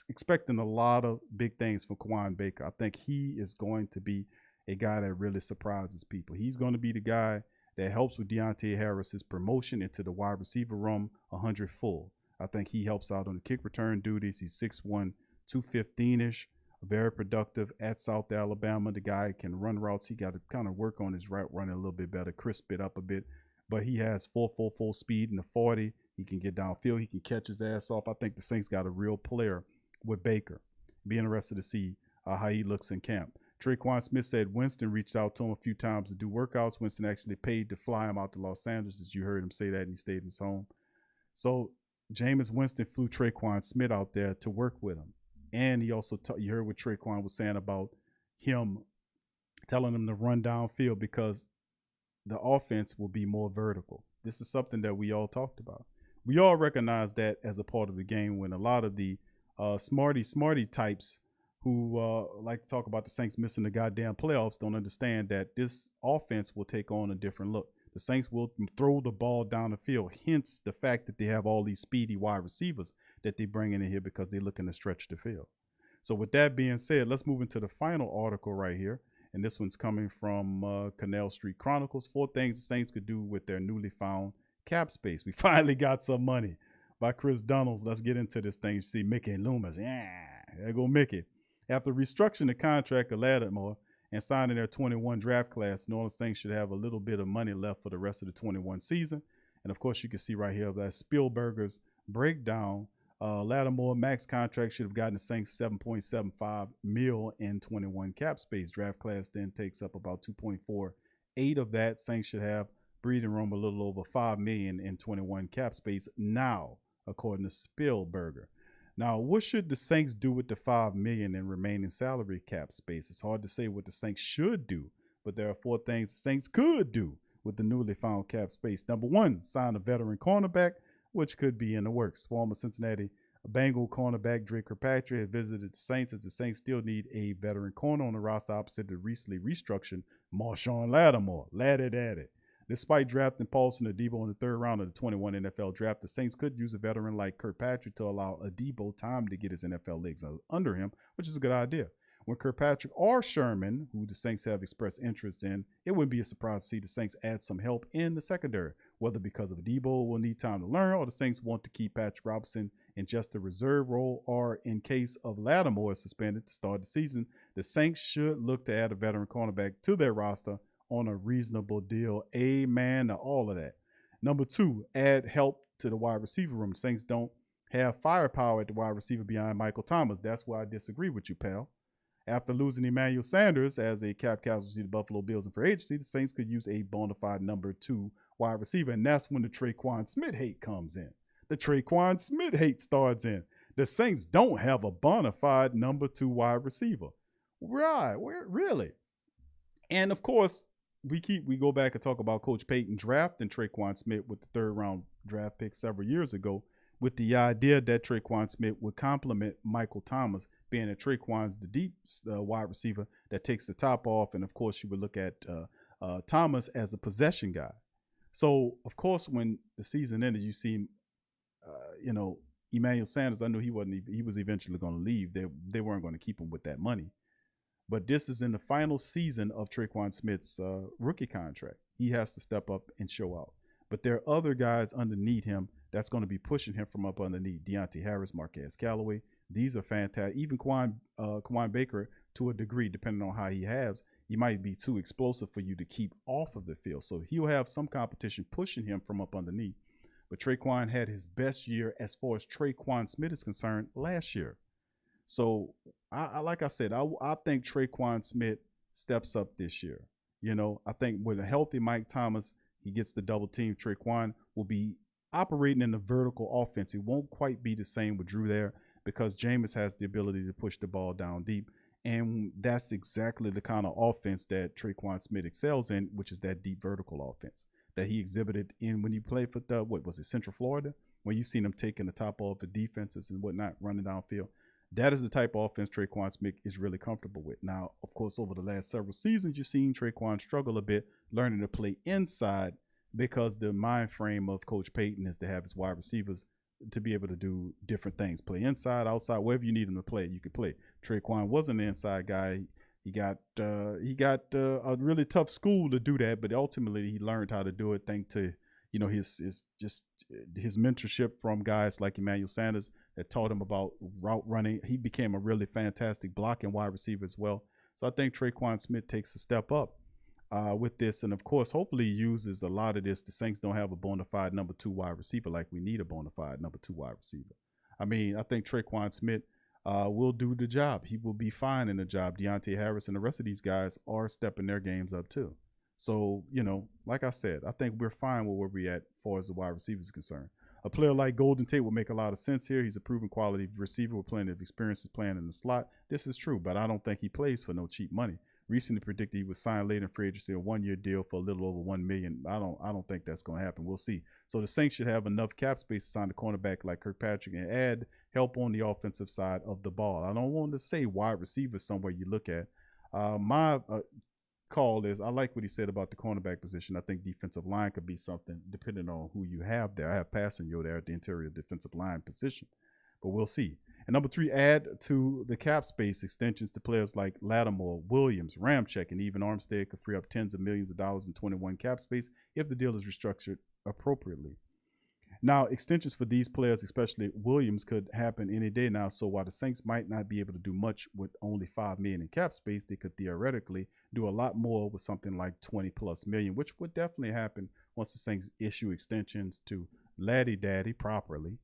expecting a lot of big things from Quan Baker. I think he is going to be a guy that really surprises people. He's going to be the guy that helps with Deontay Harris's promotion into the wide receiver room 100 full. I think he helps out on the kick return duties. He's 6'1", 215-ish, very productive at South Alabama. The guy can run routes. He got to kind of work on his route running a little bit better, crisp it up a bit. But he has full speed in the 40. He can get downfield. He can catch his ass off. I think the Saints got a real player with Baker. Be interested to see how he looks in camp. Tre'Quan Smith said Winston reached out to him a few times to do workouts. Winston actually paid to fly him out to Los Angeles, as you heard him say that, and he stayed in his home. So Jameis Winston flew Tre'Quan Smith out there to work with him. And he also, you heard what Tre'Quan was saying about him telling him to run downfield because the offense will be more vertical. This is something that we all talked about. We all recognize that as a part of the game when a lot of the smarty types who like to talk about the Saints missing the goddamn playoffs don't understand that this offense will take on a different look. The Saints will throw the ball down the field, hence the fact that they have all these speedy wide receivers that they bring in here because they're looking to stretch the field. So with that being said, let's move into the final article right here. And this one's coming from Canal Street Chronicles. 4 things the Saints could do with their newly found cap space. We finally got some money by Chris Donalds. Let's get into this thing. You see Mickey and Loomis. Yeah, there go Mickey. After restructuring the contract of Lattimore and signing their 21 draft class, New Orleans Saints should have a little bit of money left for the rest of the 21 season. And of course, you can see right here that Spielberger's breakdown Lattimore max contract should have gotten the Saints $7.75 million in 21 cap space. Draft class then takes up about 2.48 of that. Saints should have breathing room a little over $5 million in 21 cap space now, according to Spielberger. Now, what should the Saints do with the $5 million in remaining salary cap space? It's hard to say what the Saints should do, but there are 4 things the Saints could do with the newly found cap space. Number 1, sign a veteran cornerback, which could be in the works. Former Cincinnati Bengal cornerback Drake Kirkpatrick had visited the Saints, as the Saints still need a veteran corner on the roster opposite the recently restructured Marshawn Lattimore. Despite drafting Paulson Adebo in the 3rd round of the 21 NFL draft, the Saints could use a veteran like Kirkpatrick to allow Adebo time to get his NFL legs under him, which is a good idea. When Kirkpatrick or Sherman, who the Saints have expressed interest in, it wouldn't be a surprise to see the Saints add some help in the secondary, whether because of Adebo will need time to learn or the Saints want to keep Patrick Robinson in just a reserve role, or in case of Lattimore is suspended to start the season, the Saints should look to add a veteran cornerback to their roster on a reasonable deal. Amen to all of that. Number 2, add help to the wide receiver room. The Saints don't have firepower at the wide receiver beyond Michael Thomas. That's where I disagree with you, pal. After losing Emmanuel Sanders as a cap casualty to the Buffalo Bills in free agency, the Saints could use a bona fide number 2 wide receiver, and that's when the Tre'Quan Smith hate comes in. The Tre'Quan Smith hate starts in. The Saints don't have a bona fide number 2 wide receiver. Right, really? And of course, we go back and talk about Coach Payton drafting Tre'Quan Smith with the 3rd round draft pick several years ago, with the idea that Tre'Quan Smith would complement Michael Thomas, being that Tre'Quan's the deep wide receiver that takes the top off. And of course, you would look at Thomas as a possession guy. So of course, when the season ended, you see, Emmanuel Sanders, I knew he was eventually going to leave. They weren't going to keep him with that money. But this is in the final season of Tre'Quan Smith's rookie contract. He has to step up and show out. But there are other guys underneath him that's going to be pushing him from up underneath. Deontay Harris, Marquez Callaway. These are fantastic. Even Kawaan Baker, to a degree, depending on how he has, he might be too explosive for you to keep off of the field. So he'll have some competition pushing him from up underneath. But Tre'Quan had his best year as far as Tre'Quan Smith is concerned last year. So, like I said, I think Tre'Quan Smith steps up this year. I think with a healthy Mike Thomas, he gets the double team. Tre'Quan will be operating in the vertical offense. It won't quite be the same with Drew there because Jameis has the ability to push the ball down deep. And that's exactly the kind of offense that Tre'Quan Smith excels in, which is that deep vertical offense that he exhibited in when he played for Central Florida, when you seen him taking the top off the defenses and whatnot, running downfield. That is the type of offense Tre'Quan Smith is really comfortable with. Now, of course, over the last several seasons, you've seen Tre'Quan struggle a bit, learning to play inside because the mind frame of Coach Payton is to have his wide receivers to be able to do different things. Play inside, outside, wherever you need him to play, you can play. Tre'Quan wasn't an inside guy. He got a really tough school to do that, but ultimately he learned how to do it thanks to his mentorship from guys like Emmanuel Sanders that taught him about route running. He became a really fantastic blocking wide receiver as well. So I think Tre'Quan Smith takes a step up with this, and of course, hopefully he uses a lot of this. The Saints don't have a bona fide number 2 wide receiver like we need a bona fide number 2 wide receiver. I think Tre'Quan Smith will do the job. He will be fine in the job. Deontay Harris and the rest of these guys are stepping their games up too. So, like I said, I think we're fine with where we're at as far as the wide receivers is concerned. A player like Golden Tate would make a lot of sense here. He's a proven quality receiver with plenty of experience playing in the slot. This is true, but I don't think he plays for no cheap money. Recently predicted he was signed late in free agency, a 1-year deal for a little over $1 million. I don't think that's going to happen. We'll see. So the Saints should have enough cap space to sign a cornerback like Kirkpatrick and add help on the offensive side of the ball. I don't want to say wide receiver somewhere you look at. My call is I like what he said about the cornerback position. I think defensive line could be something depending on who you have there. I have Passanio there at the interior defensive line position, but we'll see. And number 3, add to the cap space extensions to players like Lattimore, Williams, Ramczyk, and even Armstead could free up tens of millions of dollars in 21 cap space if the deal is restructured appropriately. Now, extensions for these players, especially Williams, could happen any day now. So while the Saints might not be able to do much with only $5 million in cap space, they could theoretically do a lot more with something like $20+ million, which would definitely happen once the Saints issue extensions to Laddie Daddy properly.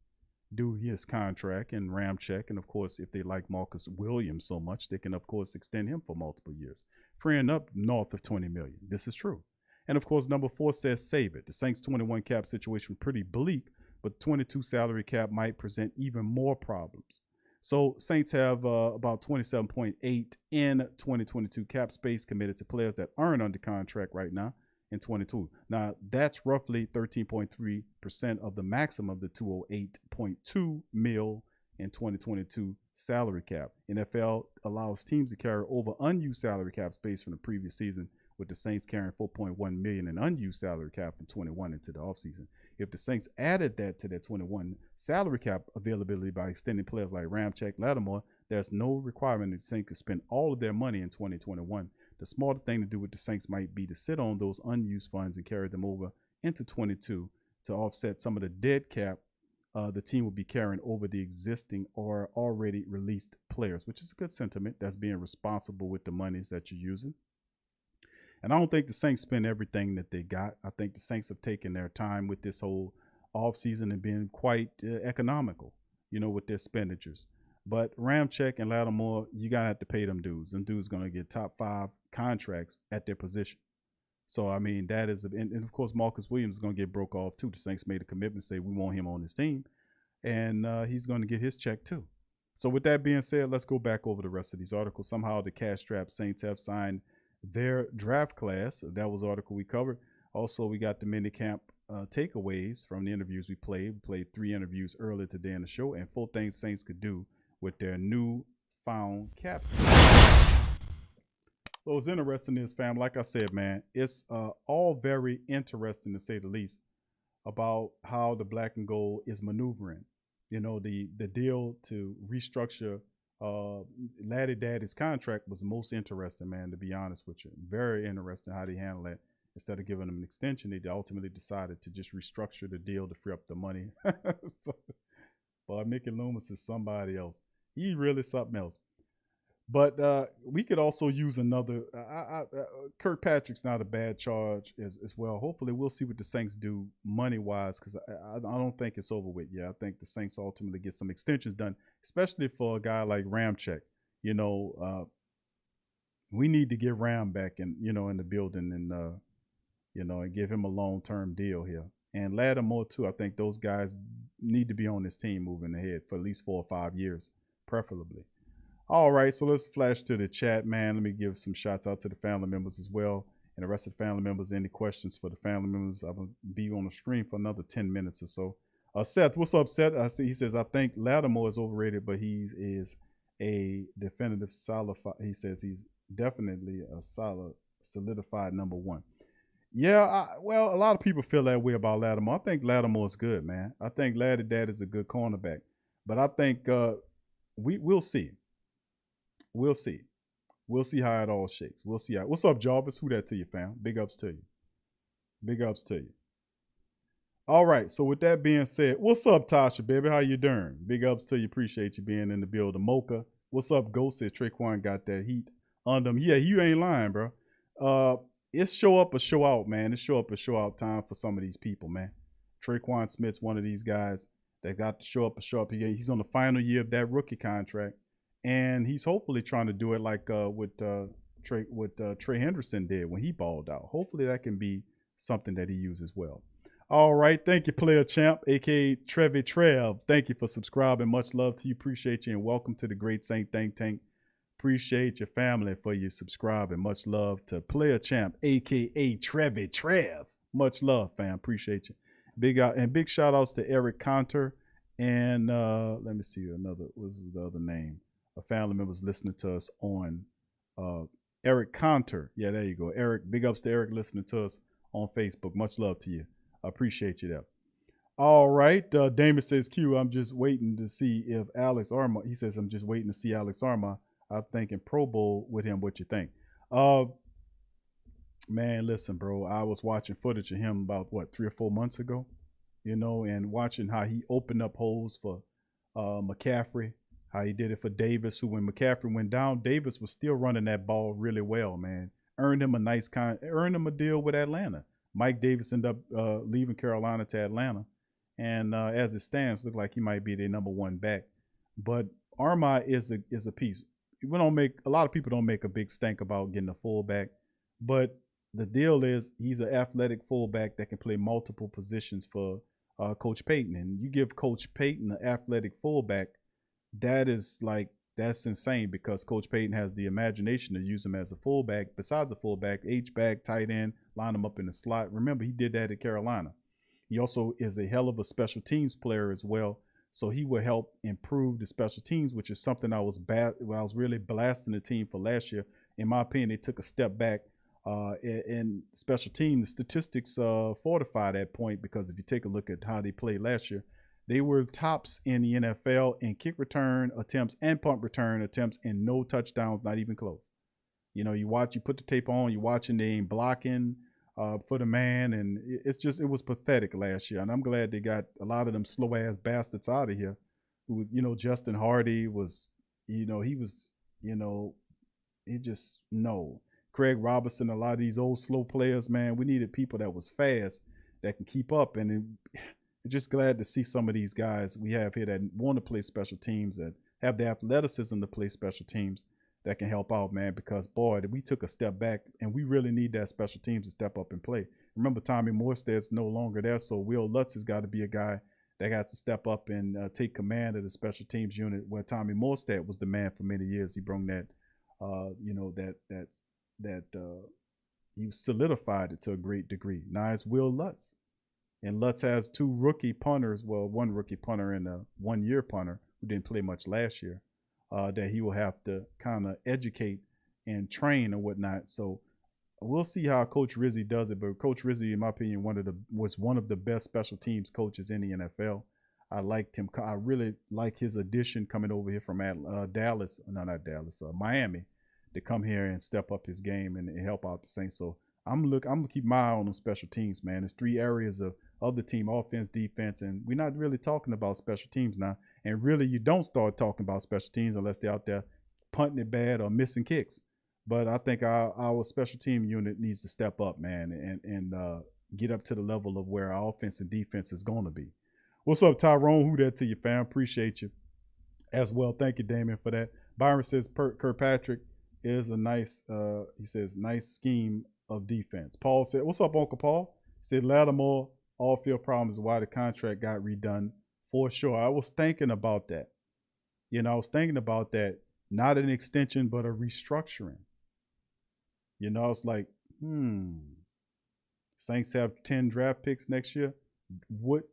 do his contract and Ramczyk. And of course, if they like Marcus Williams so much, they can of course extend him for multiple years, freeing up north of $20 million. This is true. And of course, number 4 says save it. The Saints 21 cap situation pretty bleak, but 22 salary cap might present even more problems. So Saints have about 27.8 in 2022 cap space committed to players that aren't under contract right now in 22. Now that's roughly 13.3% of the maximum of the 208.2 mil in 2022 salary cap. NFL allows teams to carry over unused salary cap space from the previous season, with the Saints carrying 4.1 million in unused salary cap from 21 into the offseason. If the Saints added that to their 21 salary cap availability by extending players like Ramczyk, Lattimore, there's no requirement that the Saints can spend all of their money in 2021. The smarter thing to do with the Saints might be to sit on those unused funds and carry them over into 22 to offset some of the dead cap the team will be carrying over the existing or already released players, which is a good sentiment. That's being responsible with the monies that you're using. And I don't think the Saints spend everything that they got. I think the Saints have taken their time with this whole offseason and been quite economical, with their expenditures. But Ramczyk and Lattimore, you got to have to pay them dudes. Them dudes going to get top 5 contracts at their position. So, I mean, that is, and of course, Marcus Williams is going to get broke off too. The Saints made a commitment, say we want him on this team, and he's going to get his check too. So with that being said, let's go back over the rest of these articles. Somehow the cash-strapped Saints have signed their draft class. That was the article we covered. Also, we got the minicamp takeaways from the interviews we played. We played 3 interviews earlier today in the show, and 4 things Saints could do with their new found caps. So it's interesting, this fam. Like I said, man, it's all very interesting to say the least about how the black and gold is maneuvering. The deal to restructure Laddie Daddy's contract was the most interesting, man, to be honest with you. Very interesting how they handled that. Instead of giving him an extension, they ultimately decided to just restructure the deal to free up the money. But Mickey Loomis is somebody else. He really something else. But we could also use another. Kirkpatrick's not a bad charge as well. Hopefully, we'll see what the Saints do money-wise, because I don't think it's over with yet. I think the Saints ultimately get some extensions done, especially for a guy like Ramczyk. We need to get Ram back in the building and and give him a long-term deal here. And Lattimore too. I think those guys need to be on this team moving ahead for at least 4 or 5 years, preferably. All right, so let's flash to the chat, man. Let me give some shots out to the family members as well. And the rest of the family members, any questions for the family members? I'm going to be on the stream for another 10 minutes or so. Seth, what's up, Seth? He says, I think Lattimore is overrated, but he is a definitive solidified. He says he's definitely a solidified number 1. Yeah, well, a lot of people feel that way about Lattimore. I think Lattimore is good, man. I think Laddie Dad is a good cornerback. But I think we'll see. We'll see. We'll see how it all shakes. We'll see how. What's up, Jarvis? Who that to you, fam? Big ups to you. Big ups to you. All right. So with that being said, what's up, Tasha, baby? How you doing? Big ups to you. Appreciate you being in the building. Mocha. What's up, Ghost? Says Tre'Quan got that heat on them. Yeah, you ain't lying, bro. It's show up or show out, man. It's show up or show out time for some of these people, man. Tre'Quan Smith's one of these guys that got to show up or show up. He's on the final year of that rookie contract. And he's hopefully trying to do it like what Trey Henderson did when he balled out. Hopefully that can be something that he uses well. All right. Thank you, Player Champ, a.k.a. Trev. Thank you for subscribing. Much love to you. Appreciate you. And welcome to the Great Saint Think Tank. Appreciate your family for your subscribing. Much love to Player Champ, a.k.a. Trev. Much love, fam. Appreciate you. Big shout outs to Eric Conter. And let me see another. What's the other name? A family member's listening to us on Eric Conter. Yeah, there you go. Eric, big ups to Eric listening to us on Facebook. Much love to you. I appreciate you there. All right. Damon says, Q, I'm just waiting to see if Alex Arma, he says, I'm just waiting to see Alex Arma. I'm thinking Pro Bowl with him. What you think? Man, listen, bro. I was watching footage of him about, 3 or 4 months ago, and watching how he opened up holes for McCaffrey. How he did it for Davis, who when McCaffrey went down, Davis was still running that ball really well, man. Earned him a deal with Atlanta. Mike Davis ended up leaving Carolina to Atlanta, and as it stands, look like he might be their number one back. But Armah is a piece. We don't make a lot of people don't make a big stink about getting a fullback, but the deal is he's an athletic fullback that can play multiple positions for Coach Payton. And you give Coach Payton an athletic fullback, that's insane because Coach Payton has the imagination to use him as a fullback. Besides a fullback, H-back, tight end, line him up in the slot. Remember, he did that at Carolina. He also is a hell of a special teams player as well. So he will help improve the special teams, which is something I was really blasting the team for last year. In my opinion, they took a step back in special teams. The statistics fortify that point because if you take a look at how they played last year, they were tops in the NFL in kick return attempts and punt return attempts and no touchdowns, not even close. You know, you put the tape on, you're watching, they ain't blocking for the man, and it was pathetic last year. And I'm glad they got a lot of them slow ass bastards out of here. Who was, Justin Hardy was, Craig Robertson, a lot of these old slow players, man. We needed people that was fast that can keep up, and just glad to see some of these guys we have here that want to play special teams, that have the athleticism to play special teams that can help out, man, because, boy, we took a step back, and we really need that special teams to step up and play. Remember, Tommy Morstead's no longer there, so Will Lutz has got to be a guy that has to step up and take command of the special teams unit, where Tommy Morstead was the man for many years. He brought that, he solidified it to a great degree. Now it's Will Lutz. And Lutz has two rookie punters, well, one rookie punter and a one-year punter who didn't play much last year, that he will have to kind of educate and train and whatnot. So we'll see how Coach Rizzi does it. But Coach Rizzi, in my opinion, was one of the best special teams coaches in the NFL. I liked him. I really like his addition coming over here from Miami, to come here and step up his game and help out the Saints. So I'm gonna keep my eye on them special teams, man. There's three areas of the team: offense, defense, and we're not really talking about special teams now. And really, you don't start talking about special teams unless they're out there punting it bad or missing kicks. But I think our special team unit needs to step up, man, and get up to the level of where our offense and defense is going to be. What's up, Tyrone? Who that to you, fam? Appreciate you as well. Thank you, Damien, for that. Byron says Kirkpatrick is a nice, he says, nice scheme of defense. Paul said, what's up, Uncle Paul? He said, Lattimore, all field problems is why the contract got redone for sure. I was thinking about that. Not an extension, but a restructuring. It's like, Saints have 10 draft picks next year. What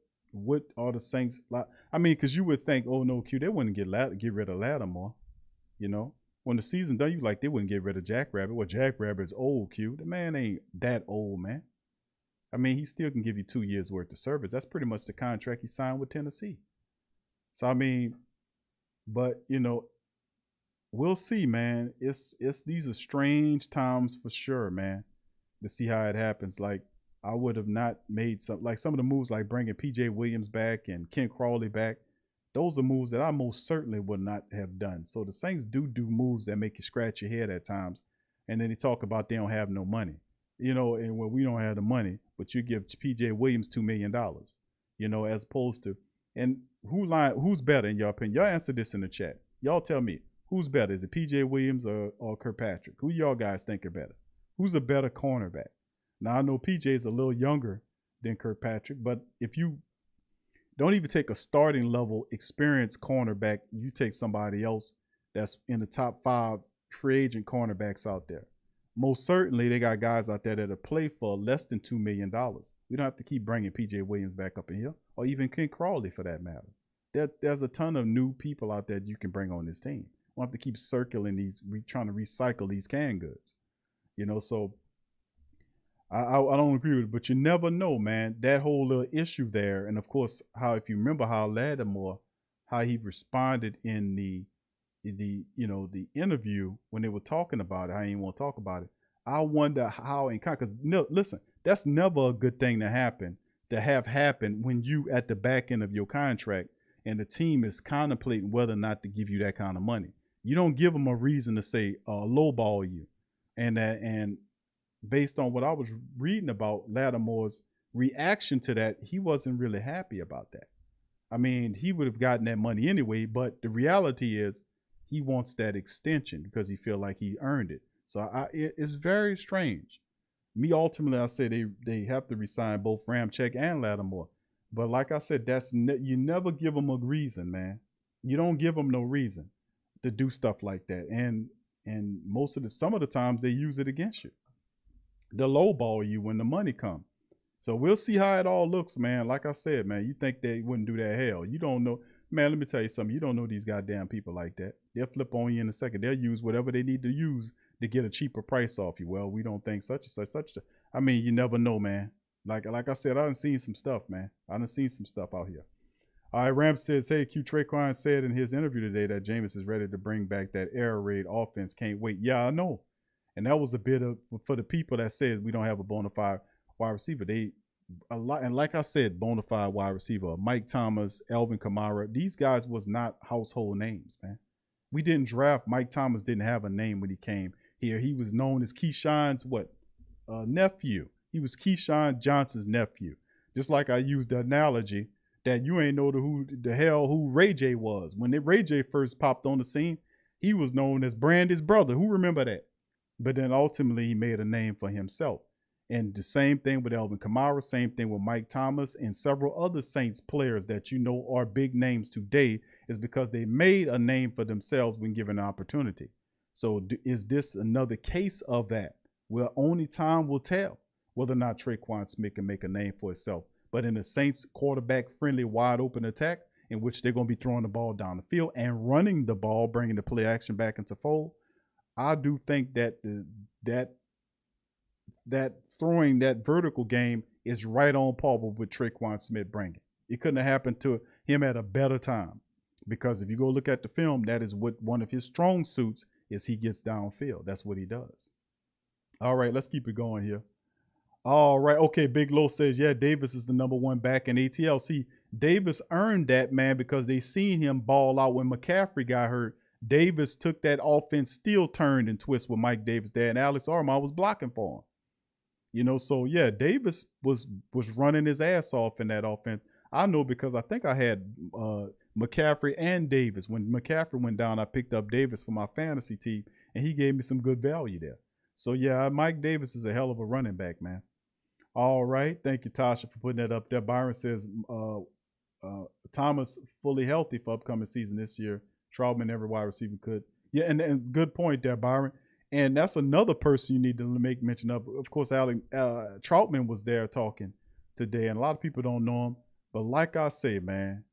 are the Saints like? I mean, because you would think, oh no, Q, they wouldn't get rid of Lattimore. When the season done, you like they wouldn't get rid of Jackrabbit. Well, Jackrabbit's old, Q. The man ain't that old, man. I mean, he still can give you 2 years worth of service. That's pretty much the contract he signed with Tennessee. So I mean, but we'll see, man. It's these are strange times for sure, man. To see how it happens. Like, I would have not made some of the moves, like bringing PJ Williams back and Ken Crawley back. Those are moves that I most certainly would not have done. So the Saints do moves that make you scratch your head at times. And then they talk about they don't have no money, and when we don't have the money, but you give PJ Williams $2 million, as opposed to, and who's better in your opinion? Y'all answer this in the chat. Y'all tell me, who's better? Is it PJ Williams or Kirkpatrick? Who y'all guys think are better? Who's a better cornerback? Now, I know PJ is a little younger than Kirkpatrick, but if you don't even take a starting level experienced cornerback, you take somebody else that's in the top 5 free agent cornerbacks out there. Most certainly, they got guys out there that'll play for less than $2 million. We don't have to keep bringing PJ Williams back up in here, or even Ken Crawley for that matter. There's a ton of new people out there you can bring on this team. We don't have to keep circling trying to recycle these canned goods. So I don't agree with it, but you never know, man. That whole little issue there, and of course, if you remember how Lattimore, how he responded in the interview when they were talking about it, how he didn't want to talk about it. I wonder how, because listen, that's never a good thing to have happen when you at the back end of your contract and the team is contemplating whether or not to give you that kind of money. You don't give them a reason to say lowball you, and based on what I was reading about Lattimore's reaction to that, he wasn't really happy about that. I mean, he would have gotten that money anyway, but the reality is he wants that extension because he feel like he earned it. So it's very strange. Me, ultimately, I say they have to resign both Ramczyk and Lattimore. But like I said, you never give them a reason, man. You don't give them no reason to do stuff like that. And some of the times they use it against you. They'll lowball you when the money comes. So we'll see how it all looks, man. Like I said, man, you think they wouldn't do that? Hell, you don't know. Man, let me tell you something. You don't know these goddamn people like that. They'll flip on you in a second. They'll use whatever they need to use to get a cheaper price off you. Well, we don't think such and such. I mean, you never know, man. Like I said, I done seen some stuff, man. I done seen some stuff out here. All right, Ram says, hey, Q. Tre'Quan said in his interview today that Jameis is ready to bring back that air raid offense. Can't wait. Yeah, I know. And that was a bit of, for the people that says we don't have a bona fide wide receiver. A lot, and like I said, bona fide wide receiver, Mike Thomas, Alvin Kamara, these guys was not household names, man. We didn't draft. Mike Thomas didn't have a name when he came here. He was known as Keyshawn's nephew. He was Keyshawn Johnson's nephew. Just like I used the analogy that you ain't know who Ray J was. When Ray J first popped on the scene, he was known as Brandy's brother. Who remember that? But then ultimately he made a name for himself. And the same thing with Alvin Kamara, same thing with Mike Thomas and several other Saints players that you know are big names today is because they made a name for themselves when given an opportunity. So is this another case of that? Well, only time will tell whether or not Tre'Quan Smith can make a name for himself. But in the Saints quarterback-friendly, wide-open attack in which they're going to be throwing the ball down the field and running the ball, bringing the play action back into fold, I do think that that throwing that vertical game is right on par with Tre'Quan Smith bringing. It couldn't have happened to him at a better time, because if you go look at the film, that is what one of his strong suits is. He gets downfield. That's what he does. All right, let's keep it going here. All right, okay, Big Low says, yeah, Davis is the #1 back in ATL. See, Davis earned that, man, because they seen him ball out when McCaffrey got hurt. Davis took that offense, still turned and twist with Mike Davis there, and Alex Armah was blocking for him. You know, so yeah, Davis was running his ass off in that offense. I know because I think I had McCaffrey and Davis. When McCaffrey went down, I picked up Davis for my fantasy team, and he gave me some good value there. So yeah, Mike Davis is a hell of a running back, man. All right, thank you, Tasha, for putting that up there. Byron says Thomas fully healthy for upcoming season this year. Troutman, every wide receiver could. Yeah, and good point there, Byron. And that's another person you need to make mention of. Of course, Troutman was there talking today, and a lot of people don't know him. But like I say, man,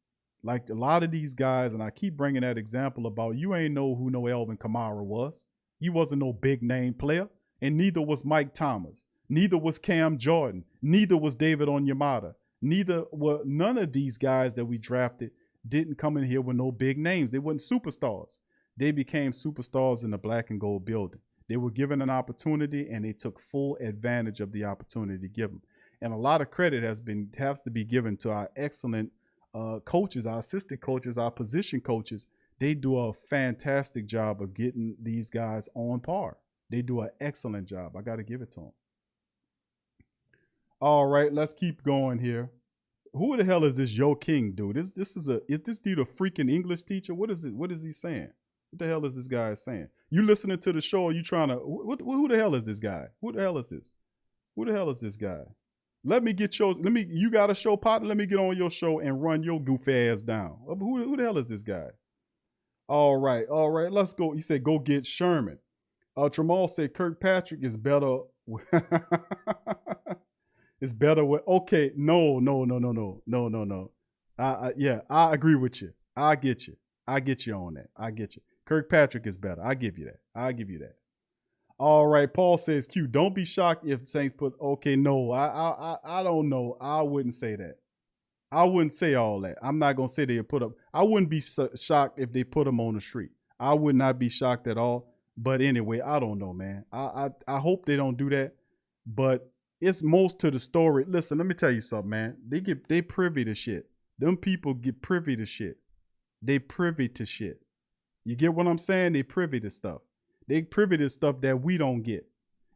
like a lot of these guys, and I keep bringing that example about you ain't know who no Alvin Kamara was. He wasn't no big name player, and neither was Mike Thomas. Neither was Cam Jordan. Neither was David Onyemata. None of these guys that we drafted didn't come in here with no big names. They weren't superstars. They became superstars in the black and gold building. They were given an opportunity, and they took full advantage of the opportunity given. And a lot of credit has to be given to our excellent coaches, our assistant coaches, our position coaches. They do a fantastic job of getting these guys on par. They do an excellent job. I got to give it to them. All right, let's keep going here. Who the hell is this Yo King dude? Is this dude a freaking English teacher? What is it? What is he saying? What the hell is this guy saying? You listening to the show? Or you trying to? Who the hell is this guy? Who the hell is this? Who the hell is this guy? You got a show partner? Let me get on your show and run your goofy ass down. Who the hell is this guy? All right, let's go. He said, go get Sherman. Tramal said Kirkpatrick is better. It's better with, okay, no. Yeah, I agree with you. I get you on that. I get you. Kirkpatrick is better. I give you that. All right, Paul says, Q, don't be shocked if Saints put, okay, no, I don't know. I wouldn't say that. I wouldn't say all that. I'm not going to say they put up. I wouldn't be shocked if they put them on the street. I would not be shocked at all. But anyway, I don't know, man. I hope they don't do that. But it's most to the story. Listen, let me tell you something, man. They privy to shit. Them people get privy to shit. They privy to shit. You get what I'm saying? They privy to stuff. They privy to stuff that we don't get.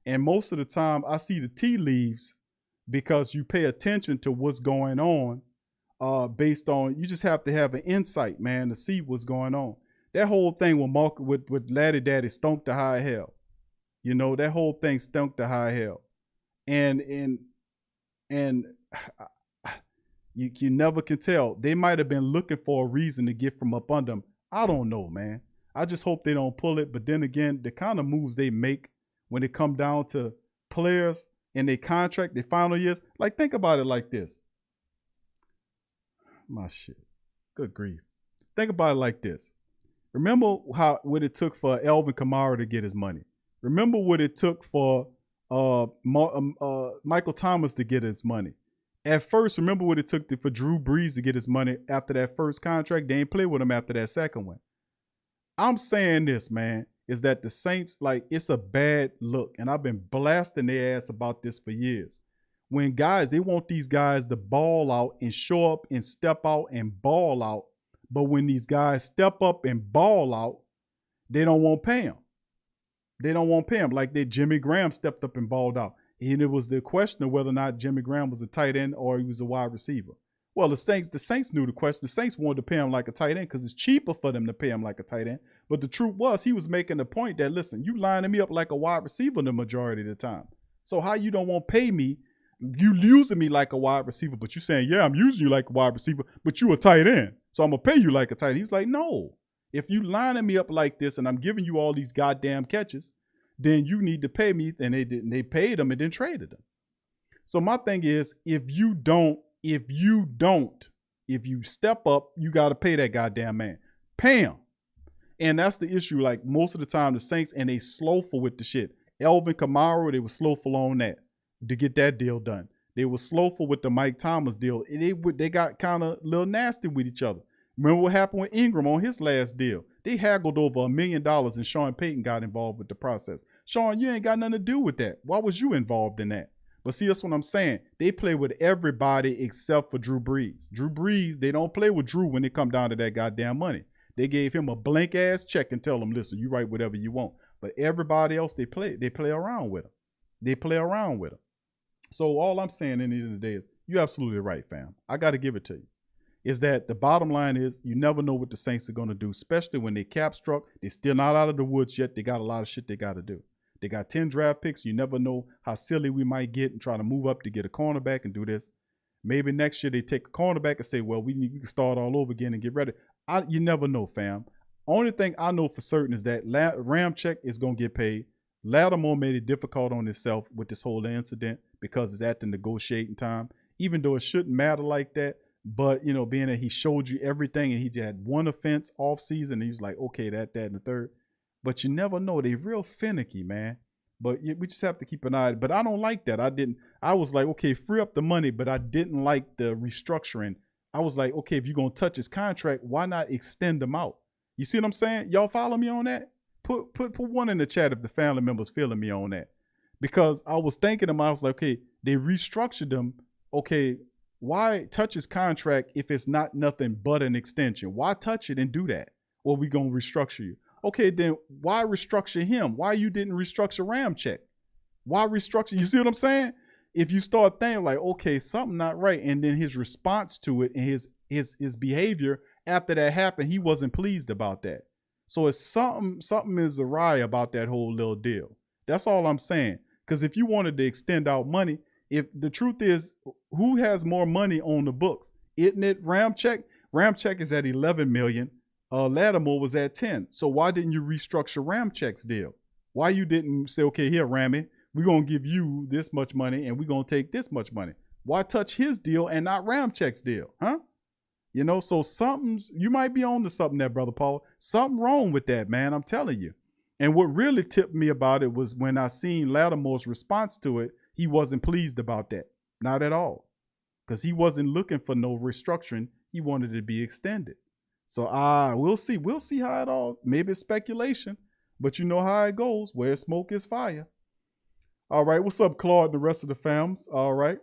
And most of the time, I see the tea leaves because you pay attention to what's going on based on, you just have to have an insight, man, to see what's going on. That whole thing with Laddie Daddy stunk to high hell. You know, that whole thing stunk to high hell. And you never can tell. They might have been looking for a reason to get from up under them. I don't know, man. I just hope they don't pull it. But then again, the kind of moves they make when it come down to players and their contract, their final years, like, think about it like this. My shit. Good grief. Think about it like this. Remember what it took for Alvin Kamara to get his money. Remember what it took for Michael Thomas to get his money. At first, remember what it took for Drew Brees to get his money after that first contract. They ain't play with him after that second one. I'm saying this, man, is that the Saints, like, it's a bad look. And I've been blasting their ass about this for years. When guys, they want these guys to ball out and show up and step out and ball out. But when these guys step up and ball out, they don't want to pay them. They don't want to pay them. Like Jimmy Graham stepped up and balled out. And it was the question of whether or not Jimmy Graham was a tight end or he was a wide receiver. Well, the Saints knew the question. The Saints wanted to pay him like a tight end because it's cheaper for them to pay him like a tight end. But the truth was, he was making the point that, listen, you lining me up like a wide receiver the majority of the time. So how you don't want to pay me? You using me like a wide receiver, but you saying, yeah, I'm using you like a wide receiver, but you a tight end. So I'm going to pay you like a tight end. He was like, no. If you lining me up like this and I'm giving you all these goddamn catches, then you need to pay me. And they didn't. They paid him and then traded him. So my thing is, if you step up, you got to pay that goddamn man. Pay him. And that's the issue. Like, most of the time, the Saints, and they slowful with the shit. Alvin Kamara, they were slowful on that to get that deal done. They were slowful with the Mike Thomas deal. They got kind of a little nasty with each other. Remember what happened with Ingram on his last deal? They haggled over $1 million and Sean Payton got involved with the process. Sean, you ain't got nothing to do with that. Why was you involved in that? But see, that's what I'm saying. They play with everybody except for Drew Brees. Drew Brees, they don't play with Drew when it come down to that goddamn money. They gave him a blank ass check and tell him, listen, you write whatever you want. But everybody else, they play around with him. They play around with him. So all I'm saying in the end of the day is, you're absolutely right, fam. I got to give it to you. Is that the bottom line is, you never know what the Saints are going to do, especially when they cap struck. They're still not out of the woods yet. They got a lot of shit they got to do. They got 10 draft picks. You never know how silly we might get and try to move up to get a cornerback and do this. Maybe next year they take a cornerback and say, well, we can start all over again and get ready. You never know, fam. Only thing I know for certain is that Ramczyk is going to get paid. Lattimore made it difficult on himself with this whole incident because it's at the negotiating time, even though it shouldn't matter like that. But, you know, being that he showed you everything and he just had one offense off season, and he was like, okay, that, and the third. But you never know. They real finicky, man. But we just have to keep an eye. But I don't like that. I was like, okay, free up the money, but I didn't like the restructuring. I was like, okay, if you're going to touch his contract, why not extend him out? You see what I'm saying? Y'all follow me on that? Put one in the chat if the family members feeling me on that. Because I was thinking to myself, like, okay, they restructured him. Okay, why touch his contract if it's not nothing but an extension? Why touch it and do that? Or we going to restructure you? Okay, then why restructure him? Why you didn't restructure Ramczyk? Why restructure? You see what I'm saying? If you start thinking like, okay, something not right, and then his response to it and his behavior after that happened, he wasn't pleased about that. So it's something is awry about that whole little deal. That's all I'm saying. Because if you wanted to extend out money, if the truth is, who has more money on the books? Isn't it Ramczyk? Ramczyk is at 11 million. Lattimore was at 10. So why didn't you restructure Ramczyk's deal? Why you didn't say, okay, here, Rammy, we're going to give you this much money and we're going to take this much money. Why touch his deal and not Ramczyk's deal? Huh? You know, so you might be on to something there, Brother Paul. Something wrong with that, man. I'm telling you. And what really tipped me about it was when I seen Lattimore's response to it, he wasn't pleased about that. Not at all. Because he wasn't looking for no restructuring. He wanted it to be extended. So we'll see. We'll see how it all, maybe it's speculation, but you know how it goes. Where smoke is fire. All right. What's up, Claude and the rest of the fams? All right.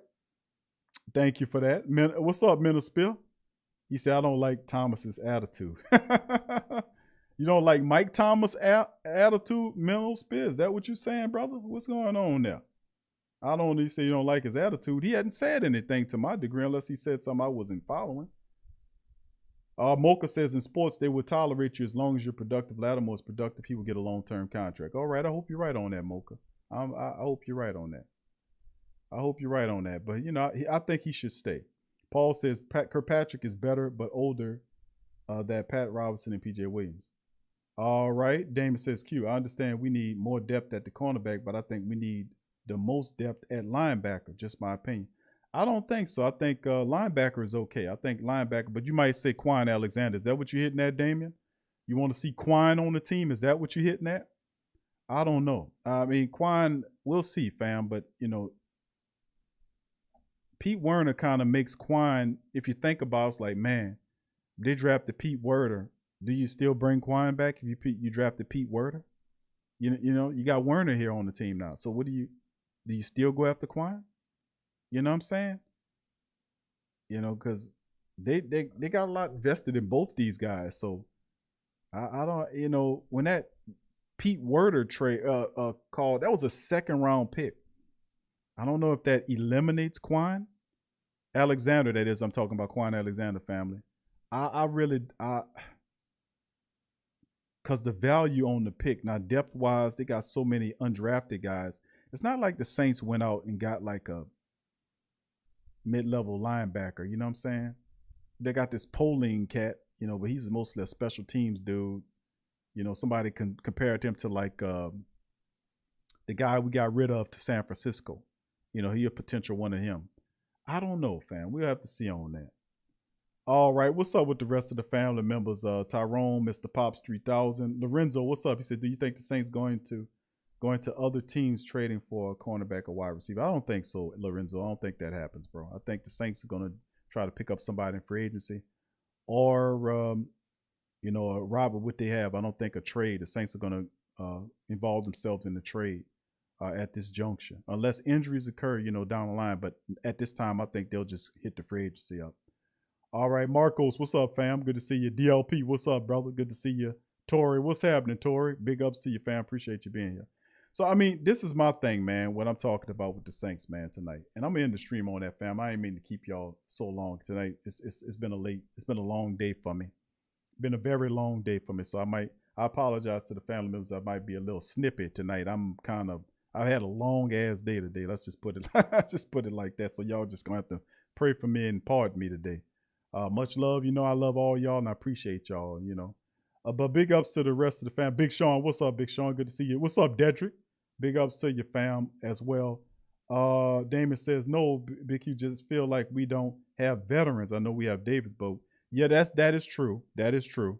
Thank you for that. What's up, Minister? He said, I don't like Thomas's attitude. You don't like Mike Thomas' attitude, Mental Spear? Is that what you're saying, brother? What's going on there? I don't need to say you don't like his attitude. He hadn't said anything to my degree unless he said something I wasn't following. Mocha says in sports, they will tolerate you as long as you're productive. Lattimore is productive. He will get a long-term contract. All right. I hope you're right on that, Mocha. I hope you're right on that. I hope you're right on that. But, you know, I think he should stay. Paul says Kirkpatrick is better but older than Pat Robinson and P.J. Williams. All right. Damon says, Q, I understand we need more depth at the cornerback, but I think we need the most depth at linebacker. Just my opinion. I don't think so. I think linebacker is okay. I think linebacker, but you might say Quan Alexander. Is that what you're hitting at, Damian? You want to see Quan on the team? Is that what you're hitting at? I don't know. I mean, Quan, we'll see, fam. But, you know, Pete Werner kind of makes Quan, if you think about it, it's like, man, they drafted Pete Werner. Do you still bring Quan back if you drafted Pete Werner? You know, you got Werner here on the team now. So what do you still go after Quan? You know what I'm saying? You know, because they got a lot vested in both these guys. So I don't, you know, when that Pete Werner trade called, that was a second round pick. I don't know if that eliminates Quan Alexander. That is, I'm talking about Quan Alexander family. I really because the value on the pick now, depth wise, they got so many undrafted guys. It's not like the Saints went out and got like a mid-level linebacker, you know what I'm saying? They got this Poling cat, you know, but he's mostly a special teams dude. You know, somebody can compare him to like the guy we got rid of to San Francisco. You know, he a potential one of him. I don't know, fam. We'll have to see on that. All right, what's up with the rest of the family members? Tyrone, Mr. Pops 3000. Lorenzo, what's up? He said, do you think the Saints going to other teams trading for a cornerback or wide receiver? I don't think so, Lorenzo. I don't think that happens, bro. I think the Saints are going to try to pick up somebody in free agency or, you know, Robert, what they have. I don't think a trade. The Saints are going to involve themselves in the trade at this juncture, unless injuries occur, you know, down the line. But at this time, I think they'll just hit the free agency up. All right, Marcos, what's up, fam? Good to see you. DLP, what's up, brother? Good to see you. Tori, what's happening, Tori? Big ups to you, fam. Appreciate you being here. So, I mean, this is my thing, man, what I'm talking about with the Saints, man, tonight. And I'm in the stream on that, fam. I ain't mean to keep y'all so long tonight. It's been a long day for me. Been a very long day for me. So I apologize to the family members. I might be a little snippy tonight. I had a long ass day today. Let's just put it like that. So y'all just gonna have to pray for me and pardon me today. Much love. You know, I love all y'all and I appreciate y'all, you know. But big ups to the rest of the fam. Big Sean, what's up, Big Sean? Good to see you. What's up, Dedrick? Big ups to your fam as well. Damon says, no, Big Q, just feel like we don't have veterans. I know we have Davis, but yeah, that is true. That is true.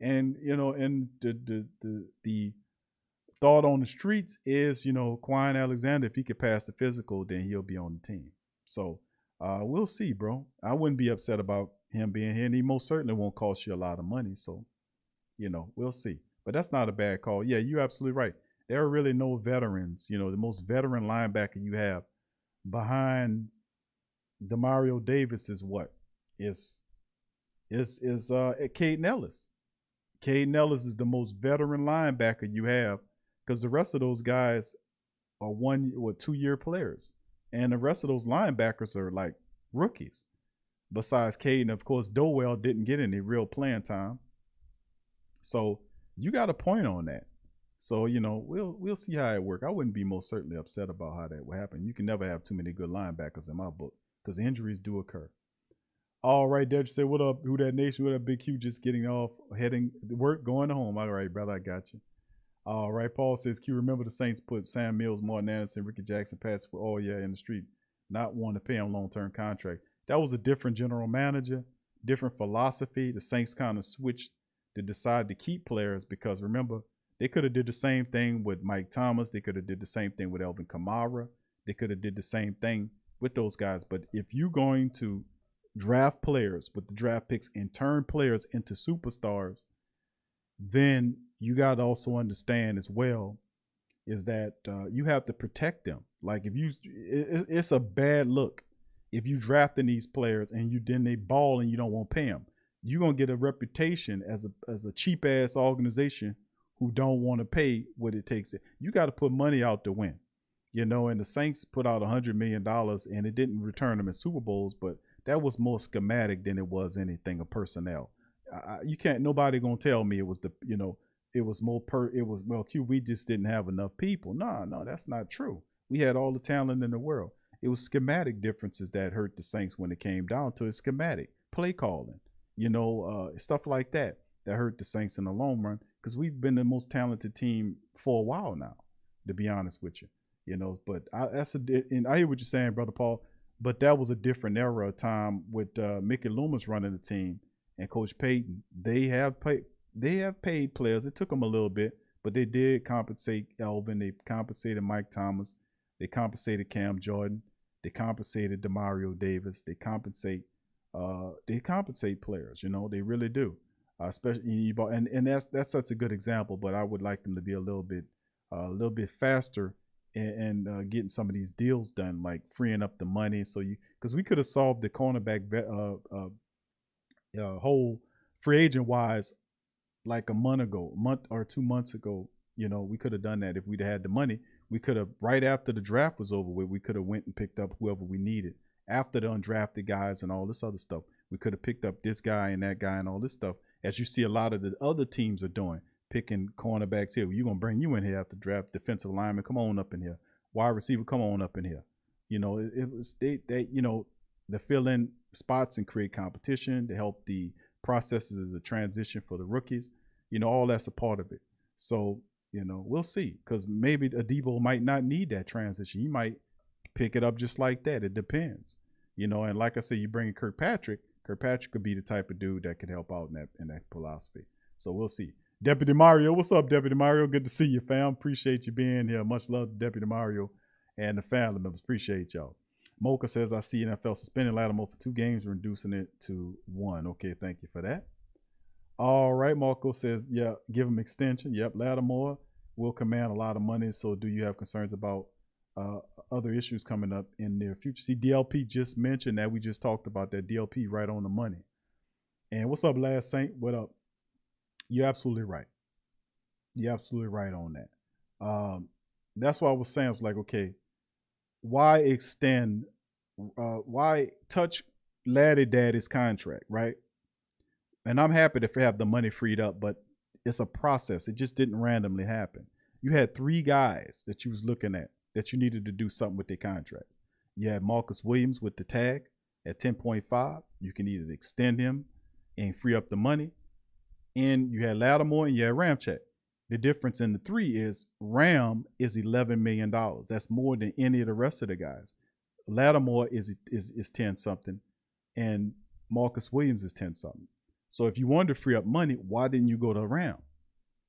And, you know, and the thought on the streets is, you know, Quan Alexander, if he could pass the physical, then he'll be on the team. So we'll see, bro. I wouldn't be upset about him being here, and he most certainly won't cost you a lot of money. So, you know, we'll see. But that's not a bad call. Yeah, you're absolutely right. There are really no veterans. You know, the most veteran linebacker you have behind Demario Davis is what? Is Caden Ellis. Caden Ellis is the most veteran linebacker you have because the rest of those guys are 2-year players. And the rest of those linebackers are like rookies. Besides Caden, of course, Dowell didn't get any real playing time. So you got a point on that. So, you know, we'll see how it works. I wouldn't be most certainly upset about how that would happen. You can never have too many good linebackers in my book because injuries do occur. All right, Dad, you say, what up, Who That Nation? What up, Big Q? Just getting off, heading to work, going home. All right, brother, I got you. All right, Paul says, Q, remember the Saints put Sam Mills, Martin Anderson, Ricky Jackson, Pats, in the street, not wanting to pay him long-term contract. That was a different general manager, different philosophy. The Saints kind of switched to decide to keep players because, remember, they could have did the same thing with Mike Thomas. They could have did the same thing with Elvin Kamara. They could have did the same thing with those guys. But if you're going to draft players with the draft picks and turn players into superstars, then you got to also understand as well is that you have to protect them. Like it's a bad look if you drafting these players and then they ball and you don't want to pay them. You're going to get a reputation as a cheap ass organization who don't want to pay what it takes. You got to put money out to win. You know, and the Saints put out $100 million and it didn't return them in Super Bowls, but that was more schematic than it was anything of personnel. You can't, nobody gonna tell me it was it was Q, we just didn't have enough people. No, that's not true. We had all the talent in the world. It was schematic differences that hurt the Saints when it came down to it. Schematic, play calling, stuff like that hurt the Saints in the long run, because we've been the most talented team for a while now, to be honest with you. But and I hear what you're saying, Brother Paul, but that was a different era of time with Mickey Loomis running the team and Coach Payton. They have paid players. It took them a little bit, but they did compensate Elvin. They compensated Mike Thomas. They compensated Cam Jordan. They compensated Demario Davis. They compensate players. They really do. Especially and that's such a good example. But I would like them to be a little bit faster and getting some of these deals done, like freeing up the money. Because we could have solved the cornerback whole free agent wise like a month or 2 months ago. We could have done that if we'd had the money. We could have, right after the draft was over with, we could have went and picked up whoever we needed after the undrafted guys and all this other stuff. We could have picked up this guy and that guy and all this stuff, as you see a lot of the other teams are doing, picking cornerbacks here. You're going to bring you in here after draft, defensive lineman, come on up in here. Wide receiver, come on up in here. It was to fill in spots and create competition, to help the processes as a transition for the rookies. All that's a part of it. So, we'll see, because maybe Adebo might not need that transition. He might pick it up just like that. It depends. And like I said, you bring in Kirkpatrick could be the type of dude that could help out in that philosophy. So we'll see. Deputy Mario, what's up, Deputy Mario? Good to see you, fam. Appreciate you being here. Much love to Deputy Mario and the family members. Appreciate y'all. Mocha says, I see NFL suspending Lattimore for 2 games, reducing it to 1. Okay, thank you for that. All right, Marco says, yeah, give him extension. Yep, Lattimore will command a lot of money. So do you have concerns about other issues coming up in the near future? See, DLP just mentioned that. We just talked about that. DLP right on the money. And what's up, Last Saint? What up? You're absolutely right. You're absolutely right on that. That's why I was saying, I was like, okay, why extend, why touch Laddie Daddy's contract, right? And I'm happy to have the money freed up, but it's a process. It just didn't randomly happen. You had 3 guys that you was looking at that you needed to do something with their contracts. You had Marcus Williams with the tag at 10.5. You can either extend him and free up the money. And you had Lattimore and you had Ramczyk. The difference in the 3 is Ram is $11 million. That's more than any of the rest of the guys. Lattimore is 10 something and Marcus Williams is 10 something. So if you wanted to free up money, why didn't you go to Ram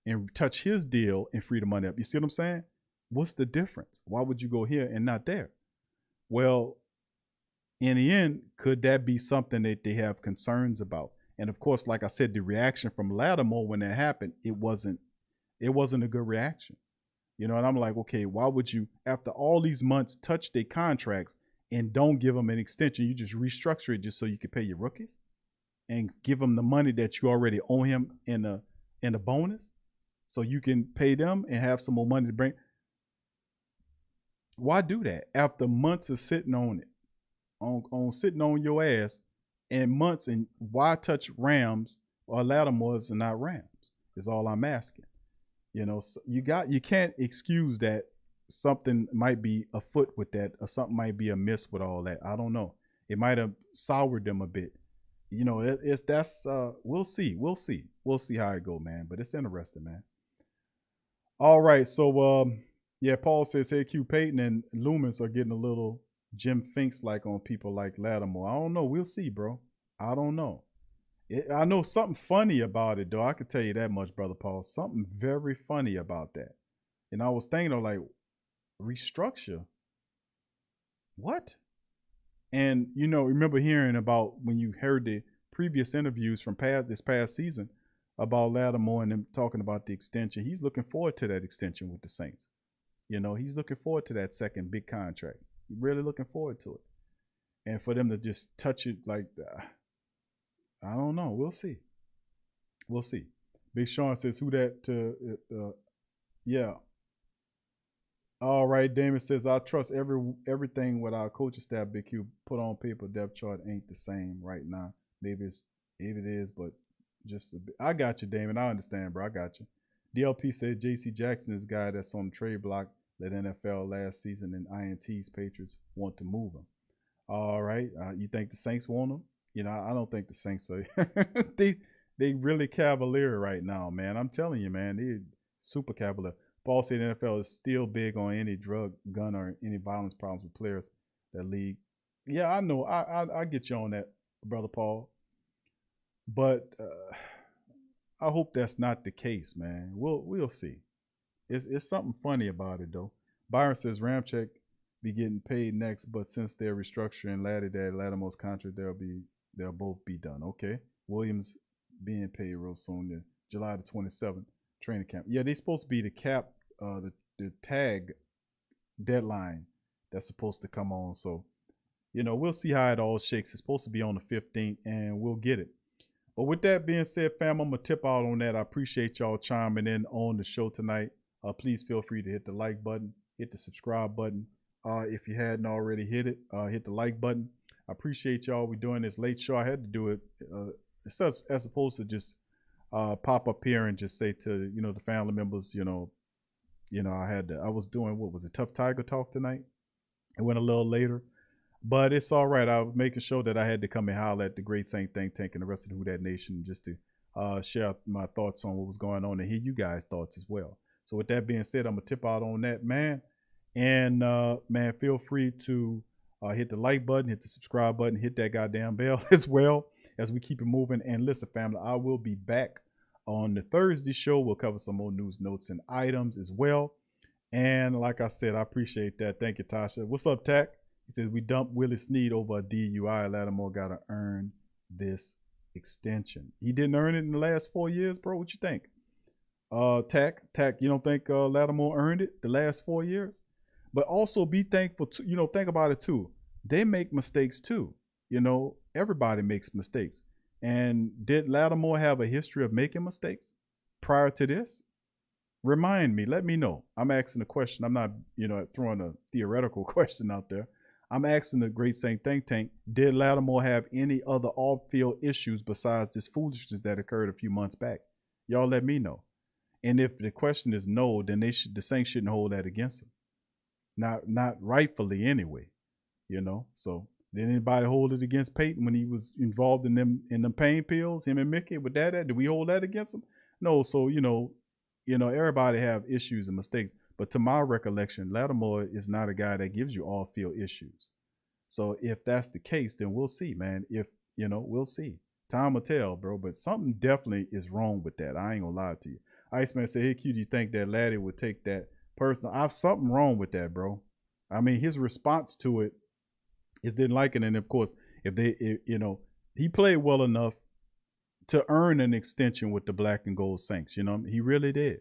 and touch his deal and free the money up? You see what I'm saying? What's the difference? Why would you go here and not there? Well, in the end, could that be something that they have concerns about? And of course, like I said, the reaction from Lattimore when that happened, it wasn't a good reaction. And I'm like, okay, why would you, after all these months, touch their contracts and don't give them an extension? You just restructure it just so you can pay your rookies and give them the money that you already owe him in a bonus, so you can pay them and have some more money to bring. Why do that after months of sitting on it, on sitting on your ass and months? And why touch Rams or Lattimore's and not Rams is all I'm asking. So you can't excuse that something might be afoot with that, or something might be amiss with all that. I don't know. It might have soured them a bit. We'll see how it go, man. But it's interesting, man. All right, so yeah, Paul says, hey, Q, Payton and Loomis are getting a little Jim Finks like on people like Lattimore. I don't know. We'll see, bro. I don't know. I know something funny about it, though. I can tell you that much, Brother Paul. Something very funny about that. And I was thinking, like, restructure? What? And, remember hearing about when you heard the previous interviews from this past season about Lattimore and them talking about the extension. He's looking forward to that extension with the Saints. He's looking forward to that second big contract. He's really looking forward to it. And for them to just touch it like that, I don't know. We'll see. We'll see. Big Sean says, who that? Yeah. All right, Damon says, I trust everything with our coaching staff, Big Q. Put on paper, depth chart ain't the same right now. Maybe it is, but just a bit. I got you, Damon. I understand, bro. I got you. DLP said J.C. Jackson is a guy that's on the trade block that NFL last season and INT's Patriots want to move him. All right. You think the Saints want him? You know, I don't think the Saints are. they really cavalier right now, man. I'm telling you, man. They're super cavalier. Paul said the NFL is still big on any drug, gun, or any violence problems with players that league. Yeah, I know. I get you on that, Brother Paul. But I hope that's not the case, man. We'll see. It's something funny about it, though. Byron says Ramczyk be getting paid next, but since they're restructuring Lattimore's contract, they'll both be done. Okay. Williams being paid real soon, July the 27th, training camp. Yeah, they're supposed to be the cap, the tag deadline that's supposed to come on. So, you know, we'll see how it all shakes. It's supposed to be on the 15th, and we'll get it. But with that being said, fam, I'm going to tip out on that. I appreciate y'all chiming in on the show tonight. Please feel free to hit the like button, hit the subscribe button. If you hadn't already hit it, hit the like button. I appreciate y'all. We're doing this late show. I had to do it as opposed to just pop up here and just say to, you know, the family members, you know, I was doing, what was it, Tough Tiger Talk tonight? It went a little later. But it's all right. I was making sure that I had to come and holler at the Great Saint Think Tank and the rest of the Who Dat Nation just to share my thoughts on what was going on and hear you guys' thoughts as well. So with that being said, I'm going to tip out on that, man. And, man, feel free to hit the like button, hit the subscribe button, hit that goddamn bell as well as we keep it moving. And listen, family, I will be back on the Thursday show. We'll cover some more news, notes, and items as well. And like I said, I appreciate that. Thank you, Tasha. What's up, Tack? He says, we dumped Willie Snead over a DUI. Lattimore got to earn this extension. He didn't earn it in the last 4 years, bro. What you think? Tack, you don't think Lattimore earned it the last 4 years? But also be thankful, you know, think about it too. They make mistakes too. You know, everybody makes mistakes. And did Lattimore have a history of making mistakes prior to this? Remind me, let me know. I'm asking a question. I'm not, you know, throwing a theoretical question out there. I'm asking the Great Saint Think Tank, did Lattimore have any other off-field issues besides this foolishness that occurred a few months back? Y'all let me know. And if the question is no, then the Saints shouldn't hold that against him. Not rightfully anyway, you know. So did anybody hold it against Peyton when he was involved in them pain pills, him and Mickey? With that, did we hold that against him? No. So you know, everybody have issues and mistakes. But to my recollection, Lattimore is not a guy that gives you all field issues. So if that's the case, then we'll see, man. If you know, we'll see. Time will tell, bro. But something definitely is wrong with that. I ain't gonna lie to you. Iceman said, "Hey Q, do you think that Laddie would take that personal?" I've something wrong with that, bro. I mean, his response to it is didn't like it, and of course, you know, he played well enough to earn an extension with the Black and Gold Saints. You know, he really did.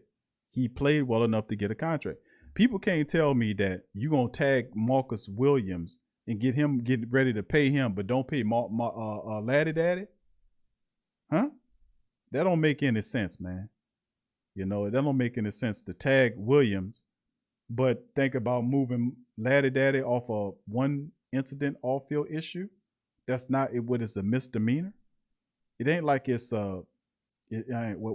He played well enough to get a contract. People can't tell me that you're going to tag Marcus Williams and get ready to pay him, but don't pay Laddie Daddy. Huh? That don't make any sense, man. You know, that don't make any sense to tag Williams, but think about moving Laddie Daddy off of one incident off-field issue. That's not what is a misdemeanor. It ain't like it's what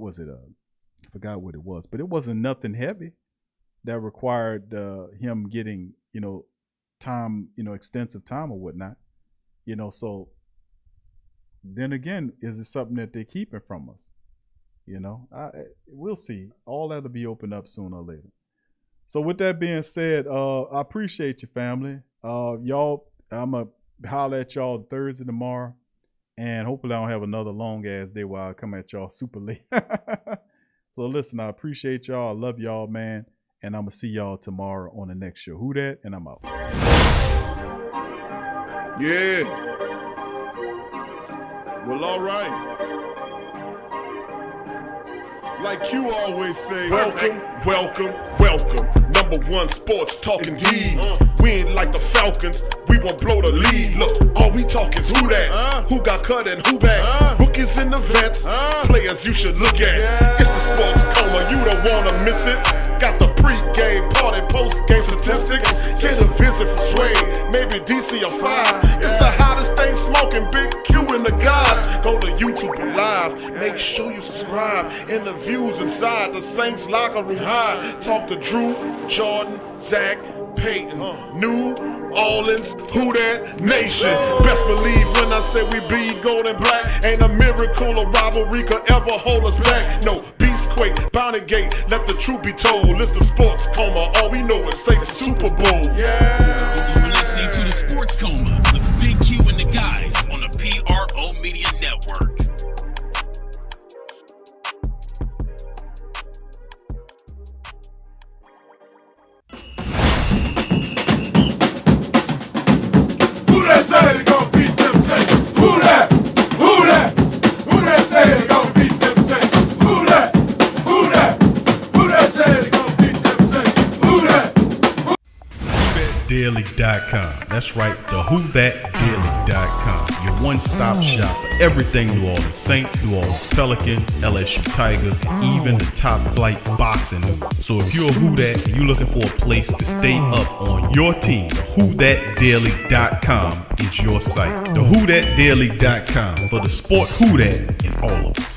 was it? I forgot what it was, but it wasn't nothing heavy that required him getting, you know, time, you know, extensive time or whatnot, you know. So then again, is it something that they're keeping from us? You know, we'll see. All that'll be opened up sooner or later. So with that being said, I appreciate you, family. Y'all, I'm going to holler at y'all Thursday tomorrow, and hopefully I don't have another long ass day where I come at y'all super late. So listen, I appreciate y'all. I love y'all, man. And I'm going to see y'all tomorrow on the next show. Who Dat? And I'm out. Yeah. Well, all right. Like you always say, welcome, welcome, welcome. #1 sports talking D. We ain't like the Falcons, we won't blow the lead. Look, all we talk is who that, who got cut and who back. Rookies in the vets, players you should look at. It's the sports coma, you don't wanna miss it. Got the Pre-game party, post-game statistics. Get a visit from Sway, maybe DC or 5. It's the hottest thing smoking, Big Q and the guys. Go to YouTube Live, make sure you subscribe. Interviews inside the Saints locker room high. Talk to Drew, Jordan, Zach, Peyton, New Orleans, who that nation? Best believe when I say we bleed gold and black. Ain't a miracle or rivalry could ever hold us back. No, Beastquake, Bounty Gate, let the truth be told. It's the sports coma, all we know is say Super Bowl. Yeah. You're listening to the Sports Coma with Big Q and the guys on the PRO Media Network. Daily.com. That's right, the WhoThatDaily.com. Your one-stop shop for everything New Orleans Saints, New Orleans Pelicans, LSU Tigers, even the top flight boxing news. So if you're a Who That and you're looking for a place to stay up on your team, the WhoThatDaily.com is your site. The WhoThatDaily.com for the sport Who That in all of us.